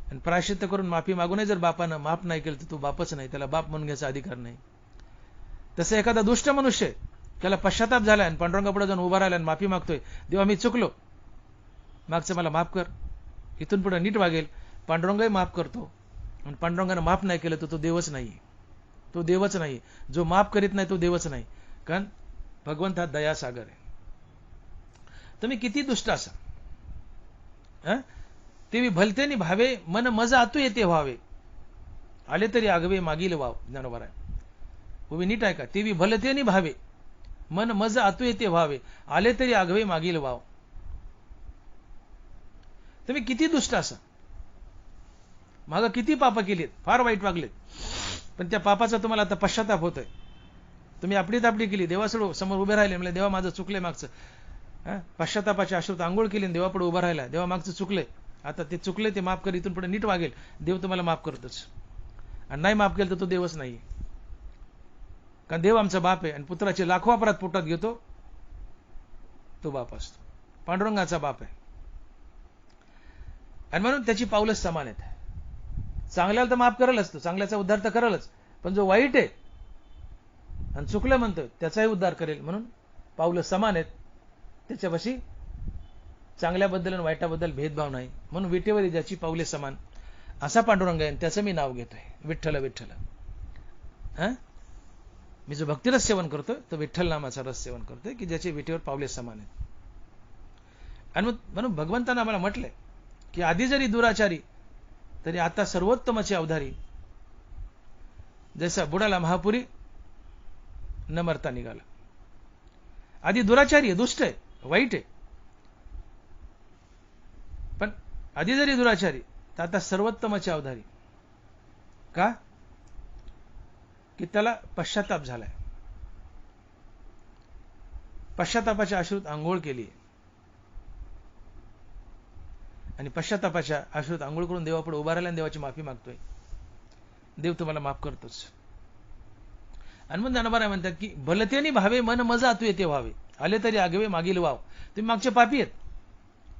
[SPEAKER 1] आणि प्रायश्चित्त करून माफी मागूनही जर बापानं माफ नाही केलं तर तो बापच नाही, त्याला बाप म्हणून घ्यायचा अधिकार नाही. तसं एखादा दुष्ट मनुष्य, त्याला पश्चाताप झाला आणि पांडुरंगापुढे जाऊन उभा राहिला आणि माफी मागतोय, देवा मी चुकलो, मागचं मला माफ कर, इथून पुढे नीट वागेल. पांडुरंगही माफ करतो आणि पांडुरंगानं माफ नाही केलं तर तो देवच नाही, तो देवच नाही. जो माफ करीत नाही तो देवच नाही, कारण भगवंत हा दयासागर आहे. तुम्ही किती दुष्ट असा, तेवी भलतेनी भावे मन मज आतू येते व्हावे आले तरी आगवे मागील वाव. ज्ञानोबा आहे उभी नीट आहे का. तेवी भलतेनी भावे मन मज आतू येते व्हावे आले तरी आगवे मागील वाव. तुम्ही किती दुष्ट असा, मागं किती पाप केलीत, फार वाईट वागलेत, पण त्या पापाचा तुम्हाला आता पश्चाताप होतोय. तुम्ही आपली केली, देवासमोर उभे राहिले, म्हणजे देवा माझं चुकलंय मागचं. पश्चातापाच्या अश्रूत आंघोळ केली, देवापुढे उभा राहिला, देवा मागचं चुकलंय, आता ते चुकलंय ते माफ कर, इथून पुढे नीट वागेल, देव तुम्हाला माफ करतोच. आणि नाही माफ केलं तर तो देवच नाही. कारण देव आमचा बाप आहे आणि पुत्राचे लाखो अपराध पोटात घेतो तो बाप असतो. पांडुरंगाचा बाप आहे आणि म्हणून त्याची पावलंच समान आहेत. चांगल्याला तर माफ करेलच, तो चांगल्याचा उद्धार तर करेलच, पण जो वाईट आहे आणि चुकलं म्हणतोय त्याचाही उद्धार करेल. म्हणून पावलं समान आहेत, त्याच्यापाशी चांगल्याबद्दल आणि वाईटाबद्दल भेदभाव नाही. म्हणून विटेवरी ज्याची पावले समान असा पांडुरंग आहे, त्याचं मी नाव घेतोय, विठ्ठल विठ्ठल. मी जो भक्तिरस सेवन करतोय तो विठ्ठल नामाचा रस सेवन करतोय की ज्याचे विटेवर पावले समान आहेत. आणि म्हणून भगवंतानं आम्हाला म्हटलंय की आधी जरी दुराचारी तरी आता सर्वोत्तमाची अवधारी. जसा बुडाला महापुरी न मरता निघाला. आधी दुराचारी आहे, दुष्ट आहे, वाईट आहे, पण आधी जरी दुराचारी तर आता सर्वोत्तमाची अवधारी. का? की त्याला पश्चाताप झालाय, पश्चातापाच्या अश्रूत आंघोळ केली आणि पश्चातापाच्या अश्रूत आंघोळ करून देवापुढे उभा राहिला आणि देवाची माफी मागतोय. देव तुम्हाला माफ करतोच. आणि मग ज्ञानोबा म्हणतात की भलतेनी भावे मन मज आतू येते व्हावे आले तरी आगवे मागील वाव. तुम्ही मागचे पापी आहेत,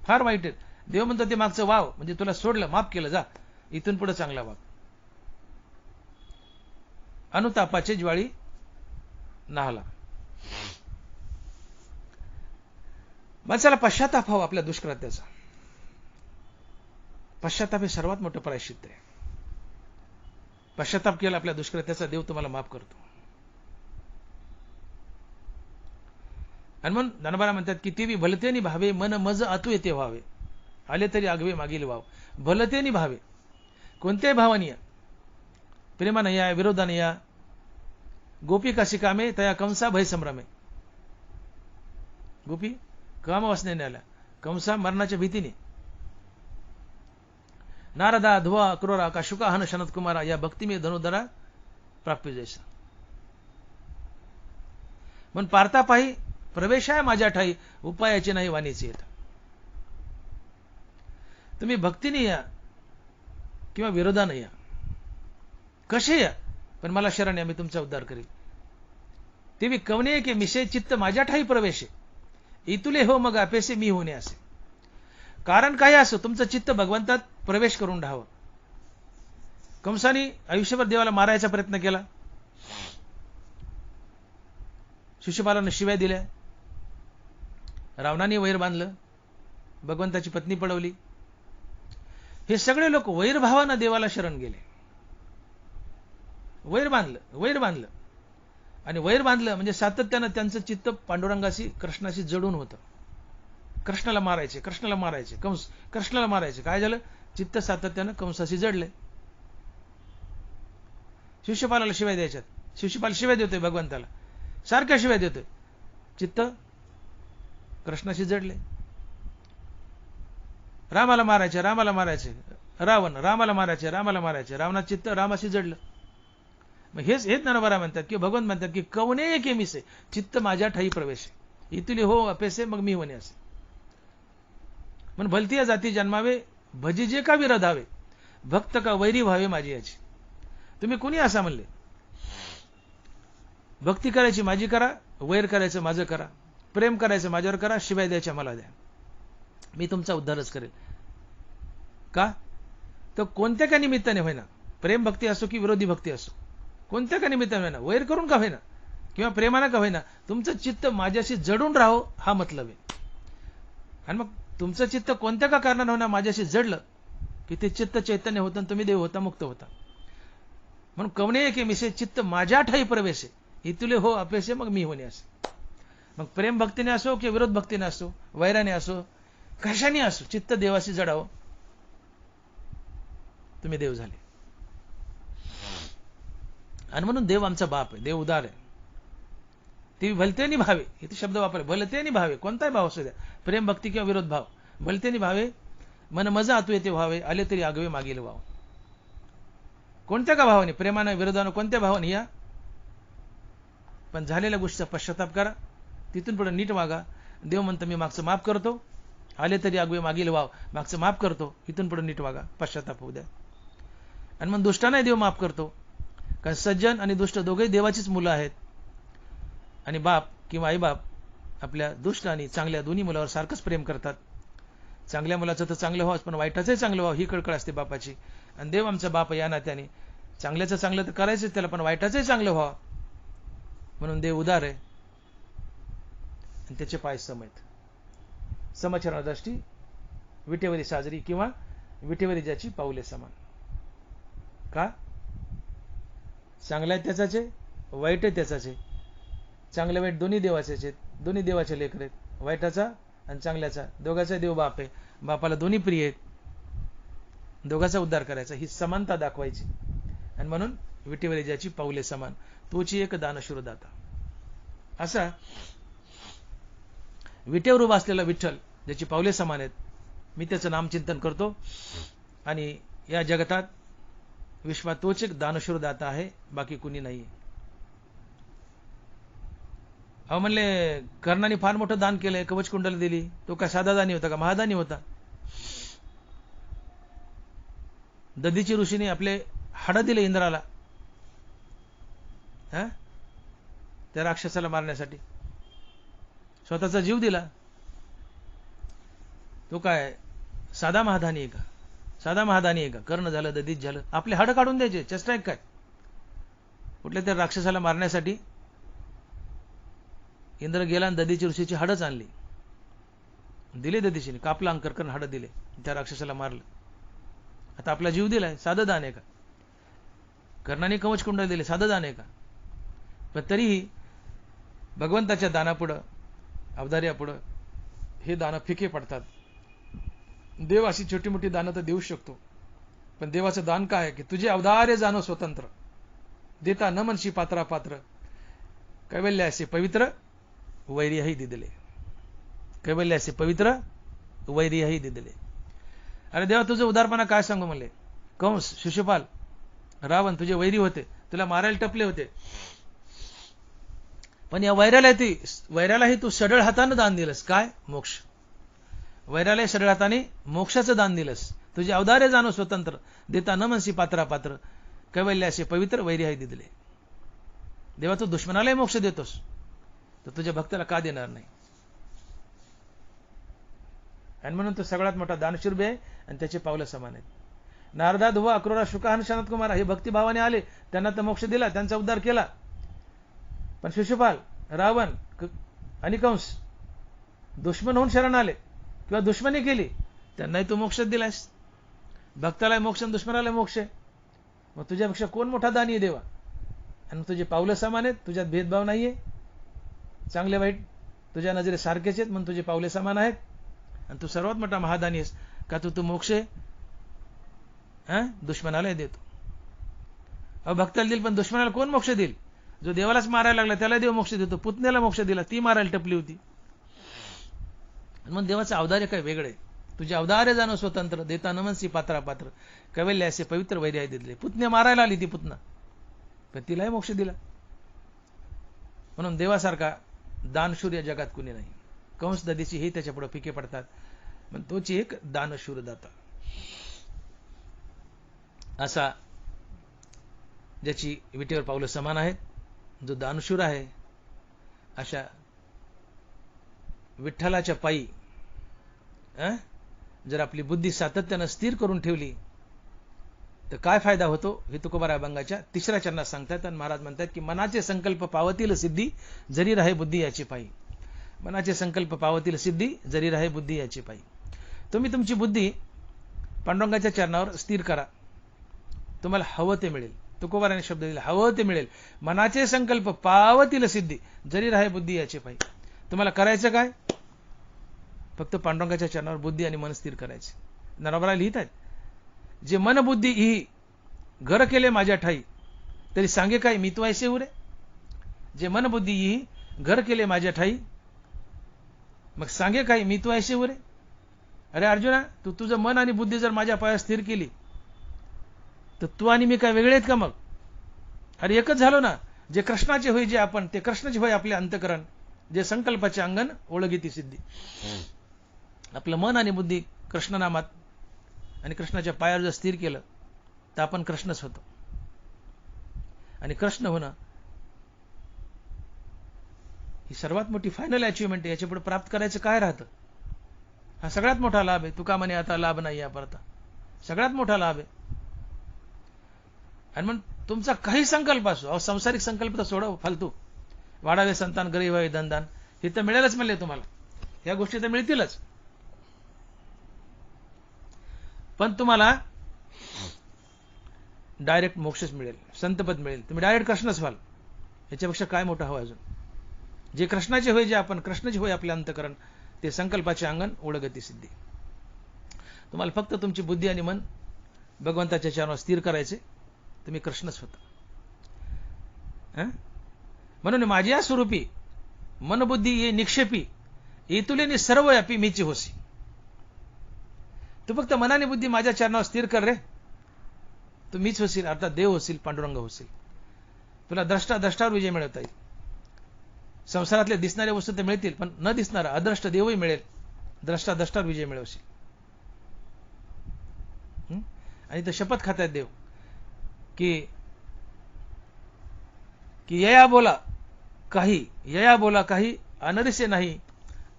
[SPEAKER 1] फार वाईट आहेत. देव म्हणतो ते मागचं वाव म्हणजे तुला सोडलं, माफ केलं, जा इथून पुढे चांगला वाग. अनुतापाचे ज्वाळी नाहला. माणसाला पश्चाताप हवा आपल्या दुष्कृत्याचा. पश्चाताप हे सर्वात मोठं प्रायश्चित्त आहे. पश्चाताप केला आपल्या दुष्कृत्याचा, देव तुम्हाला माफ करतो. आणि म्हणून ज्ञानोबा म्हणतात की तेवी भलतेनी भावे मन मज आतू येते व्हावे आले तरी आगवे मागील वाव. भलतेनी भावे, कोणत्याही भावानी या, प्रेमानं या, विरोधानं या. गोपी काशी कामे तया कंसा भय संभ्रमे. गोपी कामवासनेने आल्या, कंसा मरणाच्या भीतीने. नारदा धुवा क्रोरा का शुका हन शनत कुमारा या भक्ती में धनुधरा प्राप्य जैसा. म्हणून पारता पाही प्रवेश आहे माझ्या ठाई उपायाचे नाही वाणीचे येत. तुम्ही भक्तीने या किंवा विरोधानं या, कसे या, पण मला शरण या, मी तुमचा उद्धार करेल. तेवी कवने के मिशे चित्त माझ्या ठाई प्रवेश इतुले हो मग अपेसे मी होणे असे. कारण काही असो तुमचं चित्त भगवंतात प्रवेश करून राहावं. कंसाने आयुष्यभर देवाला मारायचा प्रयत्न केला, शिशुपालाने शिव्या दिल्या, रावणाने वैर बांधलं, भगवंताची पत्नी पळवली. हे सगळे लोक वैरभावानं देवाला शरण गेले. वैर बांधलं आणि वैर बांधलं म्हणजे सातत्यानं त्यांचं चित्त पांडुरंगाशी, कृष्णाशी जडून होतं. कृष्णाला मारायचे, कृष्णाला मारायचे. काय झालं? चित्त सातत्यानं कंसाशी जडले. शिशुपालाला शिव्या द्यायच्यात, शिशुपाल शिव्या देतोय भगवंताला, सारख्या शिव्या देतोय, चित्त कृष्णाशी जडले. रामाला मारायचे, रामाला मारायचे, रावणाचं चित्त रामाशी जडलं. मग हेच ज्ञानोबा म्हणतात की भगवंत म्हणतात की कवने के मिसे चित्त माझ्या ठाई प्रवेश इतुली हो अपेसे मग मी होणे असे. म्हणून भलती जाती जन्मावे भजिजे का विरोधावे भक्त का वैरी व्हावे माझी याची. तुम्ही कुणी असा म्हणले, भक्ती करायची माझी करा, वैर करायचं माझं करा, प्रेम करायचं माझ्यावर करा, शिवाय द्यायच्या मला द्या, मी तुमचा उद्धारच करेल. का? तर कोणत्या का निमित्ताने होईना, प्रेम भक्ती असो की विरोधी भक्ती असो, कोणत्या का निमित्ताने होईना, वैर करून का होईना किंवा प्रेमानं का होईना, तुमचं चित्त माझ्याशी जडून राहो हा मतलब आहे. आणि मग तुमचं चित्त कोणत्या का कारणानं होईना माझ्याशी जडलं की ते चित्त चैतन्य होतं, तुम्ही देव होता, मुक्त होता. म्हणून कवने के मिसे चित्त माझ्या ठाई प्रवेश इतुले हो अपेसे मग मी होणे असे. मग प्रेम भक्तीने असो की विरोध भक्तीने असो, वैराने असो, कशाने असो, चित्त देवाशी जडावं. तुम्ही देव झाले. आणि म्हणून देव आमचा बाप आहे, देव उदार आहे. ते भलतेनी भावे, इथे शब्द वापरे, भलतेनी भावे, कोणताही भाव असू द्या, प्रेम भक्ती किंवा विरोध भाव, भलतेनी भावे मन मजा आतू येते व्हावे, आले तरी आगवे मागील वाव. कोणत्या का भावाने, प्रेमानं विरोधानं कोणत्या भावाने या, पण झालेल्या गोष्टीचा पश्चाताप करा, तिथून पुढे नीट वागा. देव म्हणतं मी मागचं माफ करतो, आले तरी आगवे मागील वाव, मागचं माफ करतो, इथून पुढे नीट वागा, पश्चाताप होऊ द्या. आणि मग दुष्टांनाही देव माफ करतो, कारण सज्जन आणि दुष्ट दोघेही देवाचीच मुलं आहेत. आणि बाप किंवा आईबाप आपल्या दुष्ट आणि चांगल्या दोन्ही मुलावर सारखंच प्रेम करतात. चांगल्या मुलाचं तर चांगलं व्हावं, पण वाईटाचंही चांगलं व्हावं ही कळकळ असते बापाची. आणि देव आमचा बाप या नात्याने चांगल्याचं चांगलं तर करायचंच त्याला, पण वाईटाचंही चांगलं व्हावं म्हणून देव उदार आहे. आणि त्याचे पाय सम आहेत. समचरणादृष्टी विटेवरी साजरी किंवा विटेवरी ज्याची पाऊले समान. का? चांगला आहे त्याचाच आहे, वाईट आहे त्याचाच आहे. चांगले वाईट दोन्ही देवाचेच आहेत, दोन्ही देवाचे लेकर आहेत. वाईटाचा आणि चांगल्याचा दोघांचा देव बाप आहे, बापाला दोन्ही प्रिय आहेत. दोघांचा उद्धार करायचा, ही समानता दाखवायची. आणि म्हणून विटेवरी ज्याची पाऊले समान, तोची एक दानशूर दाता. असा विटेवर उभा असलेला विठ्ठल ज्याची पावले समान आहेत, मी त्याचं नामचिंतन करतो. आणि या जगतात विश्वात तोच एक दानशूर दाता आहे, बाकी कुणी नाही. अहो म्हणले कर्णाने फार मोठं दान केलंय, कवच कुंडल दिली, तो काय साधा दानी होता का, महादानी होता. दधीची ऋषीने आपले हाड दिले इंद्राला, त्या राक्षसाला मारण्यासाठी, स्वतःचा जीव दिला. तो काय साधा महादानी आहे का, साधा महादानी आहे का. कर्ण झालं, दधीच झालं, आपले हाड काढून द्यायचे, चेष्टा आहे काय. कुठल्या त्या राक्षसाला मारण्यासाठी इंद्र गेला आणि दधीची ऋषीची हाडच आणली, दिले दधीशीने, कापला अंकर करून हाड दिले, त्या राक्षसाला मारलं. आता आपला जीव दिलाय, साधं दान आहे का. कर्णाने कवच कुंडल दिले, साधं दान आहे का. पण तरीही भगवंताच्या दानापुढं, अवधार्यापुढं हे दानं फिके पडतात. देव अशी छोटी मोठी दानं तर देऊ शकतो, पण देवाचं दान काय आहे की तुझे अवधार्य जाणो स्वतंत्र, देता न मनशी पात्रा पात्र, कैवल्यासे पवित्र वैर्यही दिदले. कैवल्यासे पवित्र वैर्यही दिदले. अरे देवा तुझं उदारपणा काय सांगू म्हणले. कंस, शिशुपाल, रावण तुझे वैरी होते, तुला मारायला टपले होते, पण या वैरालाही तू सडळ हातानं दान दिलंस. काय? मोक्ष. वैरालाही सडळ हाताने मोक्षाचं दान दिलंस. तुझे अवधार्य जाणो स्वतंत्र, देता न मनसी पात्रा पात्र, कैवल्यासे पवित्र वैर्यही दिदले. देवा तू दुश्मनालाही मोक्ष देतोस, तर तुझ्या भक्ताला का देणार नाही. आणि म्हणून तो सगळ्यात मोठा दानशूर बी आहे आणि त्याचे पावलं समान आहेत. नारदा, ध्रुव, अक्रूरा, शुका, शानत कुमार हे भक्तिभावाने आले, त्यांना तर मोक्ष दिला, त्यांचा उद्धार केला. पण शिशुपाल, रावण आणि कंस दुश्मन होऊन शरण आले किंवा दुश्मनी केली, त्यांनाही तू मोक्ष दिलास. भक्ताला मोक्ष आणि दुश्मनाला मोक्ष आहे. मग तुझ्यापेक्षा कोण मोठा दानी आहे देवा. आणि तुझे पावलं समान आहेत, तुझ्यात भेदभाव नाहीये. चांगले वाईट तुझ्या नजरे सारखेच आहेत म्हणून तुझे पावले समान आहेत. आणि तू सर्वात मोठा महादानी आहेस का तू मोक्ष दुश्मनाला देतो. भक्ताला देईल, पण दुश्मनाला कोण मोक्ष देईल. जो देवालाच मारायला लागला त्याला देव मोक्ष देतो. पुतण्याला मोक्ष दिला, ती मारायला टपली होती. मग देवाचं अवधार्य काय वेगळे. तुझे अवधार्य जाणं स्वतंत्र, देता नमनसी पात्रा पात्र, कैवल्यासे पवित्र वैर्य दिले. पुतण्या मारायला आली ती पुतना, पण तिलाही मोक्ष दिला. म्हणून देवासारखा दानशूर या जगात कुणी नाही. कंस, दधीची हे त्याच्या पुढे फिके पडतात, पण तोची एक दानशूर दाता. असा ज्याची विटेवर पावलं समान आहेत, जो दानशूर आहे, अशा विठ्ठलाच्या पायी जर आपली बुद्धी सातत्यानं स्थिर करून ठेवली तर काय फायदा होतो हे तुकोबा अभंगाच्या 3ऱ्या चरणात सांगतात. आणि महाराज म्हणतात की मनाचे संकल्प पावतील सिद्धी, जरी राहे बुद्धी याची पायी. मनाचे संकल्प पावतील सिद्धी, जरी राहे बुद्धी याची पायी. तुम्ही तुमची बुद्धी पांडुरंगाच्या चरणावर स्थिर करा, तुम्हाला हवं ते मिळेल. तुकोबाराने शब्द दिला, हवं ते मिळेल. मनाचे संकल्प पावतील सिद्धी, जरी राहे बुद्धी याची पायी. तुम्हाला करायचं काय? फक्त पांडुरंगाच्या चरणावर बुद्धी आणि मन स्थिर करायचे. नरोबरा लिहित आहेत, जे मनबुद्धी ही घर केले माझ्या ठाई तरी सांगे काय मी तू ऐसे उरे. जे मनबुद्धी ही घर केले माझ्या ठाई मग सांगे काय मी तू ऐसे उरे. अरे अर्जुना, तू तुझं मन आणि बुद्धी जर माझ्या पायात स्थिर केली तर तू आणि मी काय वेगळे आहेत का मग. अरे एकच झालो ना. जे कृष्णाचे होय जे आपण ते कृष्णाचे होय आपले अंतकरण. जे संकल्पाचे अंगण ओळखीती सिद्धी. आपलं मन आणि बुद्धी कृष्णनामात आणि कृष्णाच्या पायावर जर स्थिर केलं तर आपण कृष्णच होतो. आणि कृष्ण होणं ही सर्वात मोठी फायनल अचिव्हमेंट आहे. याच्या पुढे प्राप्त करायचं काय राहतं. हा सगळ्यात मोठा लाभ आहे. तुका म्हणे आता लाभ नाही यापरता. सगळ्यात मोठा लाभ आहे. आणि मग तुमचा काही संकल्प असो. अहो संसारिक संकल्प तर सोडव फालतू. वाढावे संतान, गरीब व्हावे धनदान, हे तर मिळेलच म्हणले तुम्हाला. या गोष्टी तर मिळतीलच. पण तुम्हाला डायरेक्ट मोक्षच मिळेल, संतपद मिळेल. तुम्ही डायरेक्ट कृष्णच व्हाल. याच्यापेक्षा काय मोठं हवं अजून. जे कृष्णाचे होय जे आपण कृष्णाचे होय आपले अंतकरण ते संकल्पाचे अंगण ओळखती सिद्धी. तुम्हाला फक्त तुमची बुद्धी आणि मन भगवंताच्या चरणावर स्थिर करायचे. तुम्ही कृष्णच होता. म्हणून माझ्या स्वरूपी मनबुद्धी ये निक्षेपी येतुलेनी सर्व व्यापी मीची होसी. तू फक्त मनाने बुद्धी माझ्या चरणावर स्थिर कर रे. तू मीच होशील. अर्थात देव होशील, पांडुरंग होशील. तुला द्रष्टावर विजय मिळवता येईल. संसारातले दिसणाऱ्या वस्तू तर मिळतील पण न दिसणारा अद्रष्ट देवही मिळेल. द्रष्टावर विजय मिळवशील. आणि तर शपथ खात्यात देव की यया बोला काही अनरिसे नाही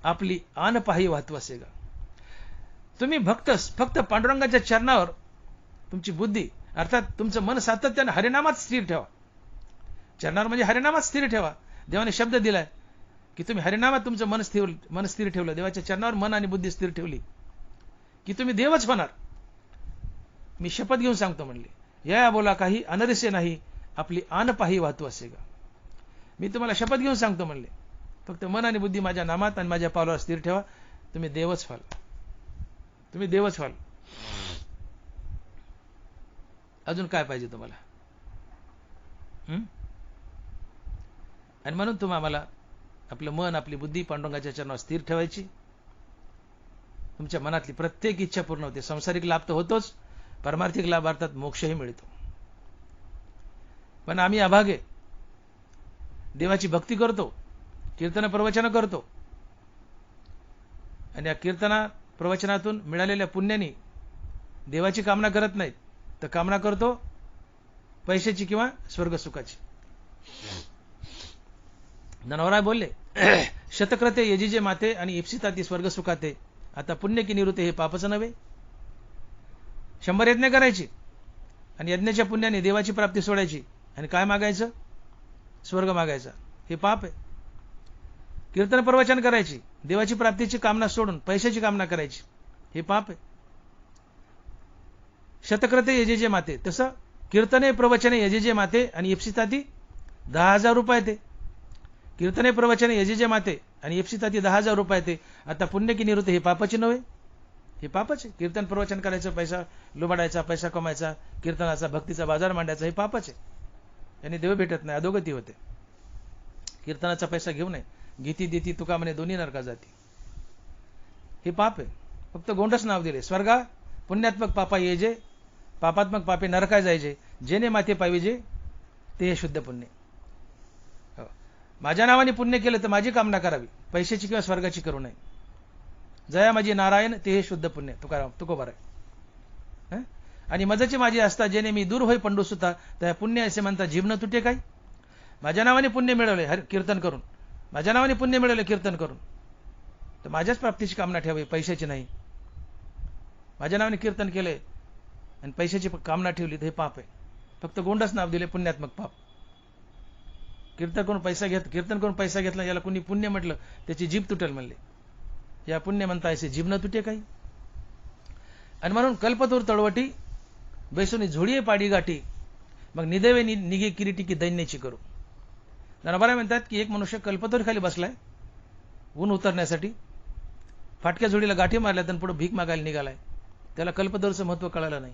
[SPEAKER 1] आपली आन पाही वाहतू असेगा. तुम्ही फक्त पांडुरंगाच्या चरणावर तुमची बुद्धी अर्थात तुमचं मन सातत्याने हरिनामात स्थिर ठेवा. चरणावर म्हणजे हरिनामात स्थिर ठेवा. देवाने शब्द दिलाय की तुम्ही हरिनामात तुमचं मन स्थिर ठेवलं. देवाच्या चरणावर मन आणि बुद्धी स्थिर ठेवली की तुम्ही देवच होणार. मी शपथ घेऊन सांगतो म्हणले. या बोला काही अनरिसे नाही आपली आन पाही वाहतू असेगा. मी तुम्हाला शपथ घेऊन सांगतो म्हणले. फक्त मन आणि बुद्धी माझ्या नामात आणि माझ्या पावलावर स्थिर ठेवा. तुम्ही देवच व्हाल. तुम्ही देवच व्हाल. अजून काय पाहिजे तुम्हाला. आणि म्हणून तुम्ही आम्हाला आपलं मन आपली बुद्धी पांडुरंगाच्या चरणावर स्थिर ठेवायची. तुमच्या मनातली प्रत्येक इच्छा पूर्ण होते. संसारिक लाभ तर होतोच, परमार्थिक लाभ अर्थात मोक्षही मिळतो. पण आम्ही अभागे देवाची भक्ती करतो, कीर्तन प्रवचन करतो आणि या कीर्तना प्रवचनातून मिळालेल्या पुण्याने देवाची कामना करत नाहीत तर कामना करतो पैशाची किंवा स्वर्गसुखाची. नरवराय बोलले शतक्रते यजिजे माते आणि इप्सिता ती स्वर्गसुखाते. आता पुण्य की निवृत्ती हे पापचं नव्हे. 100 यज्ञ करायची आणि यज्ञाच्या पुण्याने देवाची प्राप्ती सोडायची आणि काय मागायचं, स्वर्ग मागायचा, हे पाप आहे. कीर्तन प्रवचन करायची, देवाची प्राप्तीची कामना सोडून पैशाची कामना करायची, हे पाप आहे. शतक्रते यजेजे माते, तसं कीर्तने प्रवचने यजेजे माते आणि इप्सिताती 10,000 रुपये ते. कीर्तने प्रवचने यजेजे माते आणि इप्सिताती 10,000 रुपये ते. आता पुण्य की निवृत्ती हे पापाची नव्हे. हे पापच आहे. कीर्तन प्रवचन करायचं, पैसा लुबाडायचा, पैसा कमायचा, कीर्तनाचा भक्तीचा बाजार मांडायचा, हे पापच आहे. याने देव भेटत नाही, अधोगती होते. कीर्तनाचा पैसा घेऊ नये. गीती देती तुका म्हणे दोन्ही नरका जाती, हे पाप आहे. फक्त गोंडच नाव दिले. स्वर्गा पुण्यात्मक पापा येजे, पापात्मक पापे नरका जायचे. जेने माते पाविजे ते हे शुद्ध पुण्य. माझ्या नावाने पुण्य केलं तर माझी कामना करावी, पैशाची किंवा स्वर्गाची करू नये. जया माझी नारायण ते हे शुद्ध पुण्य. तुकोबार आहे. आणि मजाची माझी असता जेणे मी दूर होई पंडू सुता त्या पुण्य असे म्हणता जीभ न तुटे काय. माझ्या नावाने पुण्य मिळवले कीर्तन करून, माझ्या नावाने पुण्य मिळवले कीर्तन करून, तर माझ्याच प्राप्तीची कामना ठेवावी, पैशाची नाही. माझ्या नावाने कीर्तन केले आणि पैशाची कामना ठेवली तर हे पाप आहे. फक्त गोंडच नाव दिले पुण्यात्मक पाप. कीर्तन करून पैसा घेतला, याला कोणी पुण्य म्हटलं त्याची जीभ तुटेल म्हणले. या पुण्य म्हणता असे जीभ न तुटे काही. आणि म्हणून कल्पतूर तळवटी बैसुनी झोडीये पाडी गाठी मग निदेवे निघे किरीटी की दैन्याची करू. नरबरा म्हणतात की एक मनुष्य कल्पतोर खाली बसलाय ऊन उतरण्यासाठी, फाटक्या झोडीला गाठी मारल्या तर पुढे भीक मागायला निघालाय. त्याला कल्पतरूचं महत्व कळालं नाही.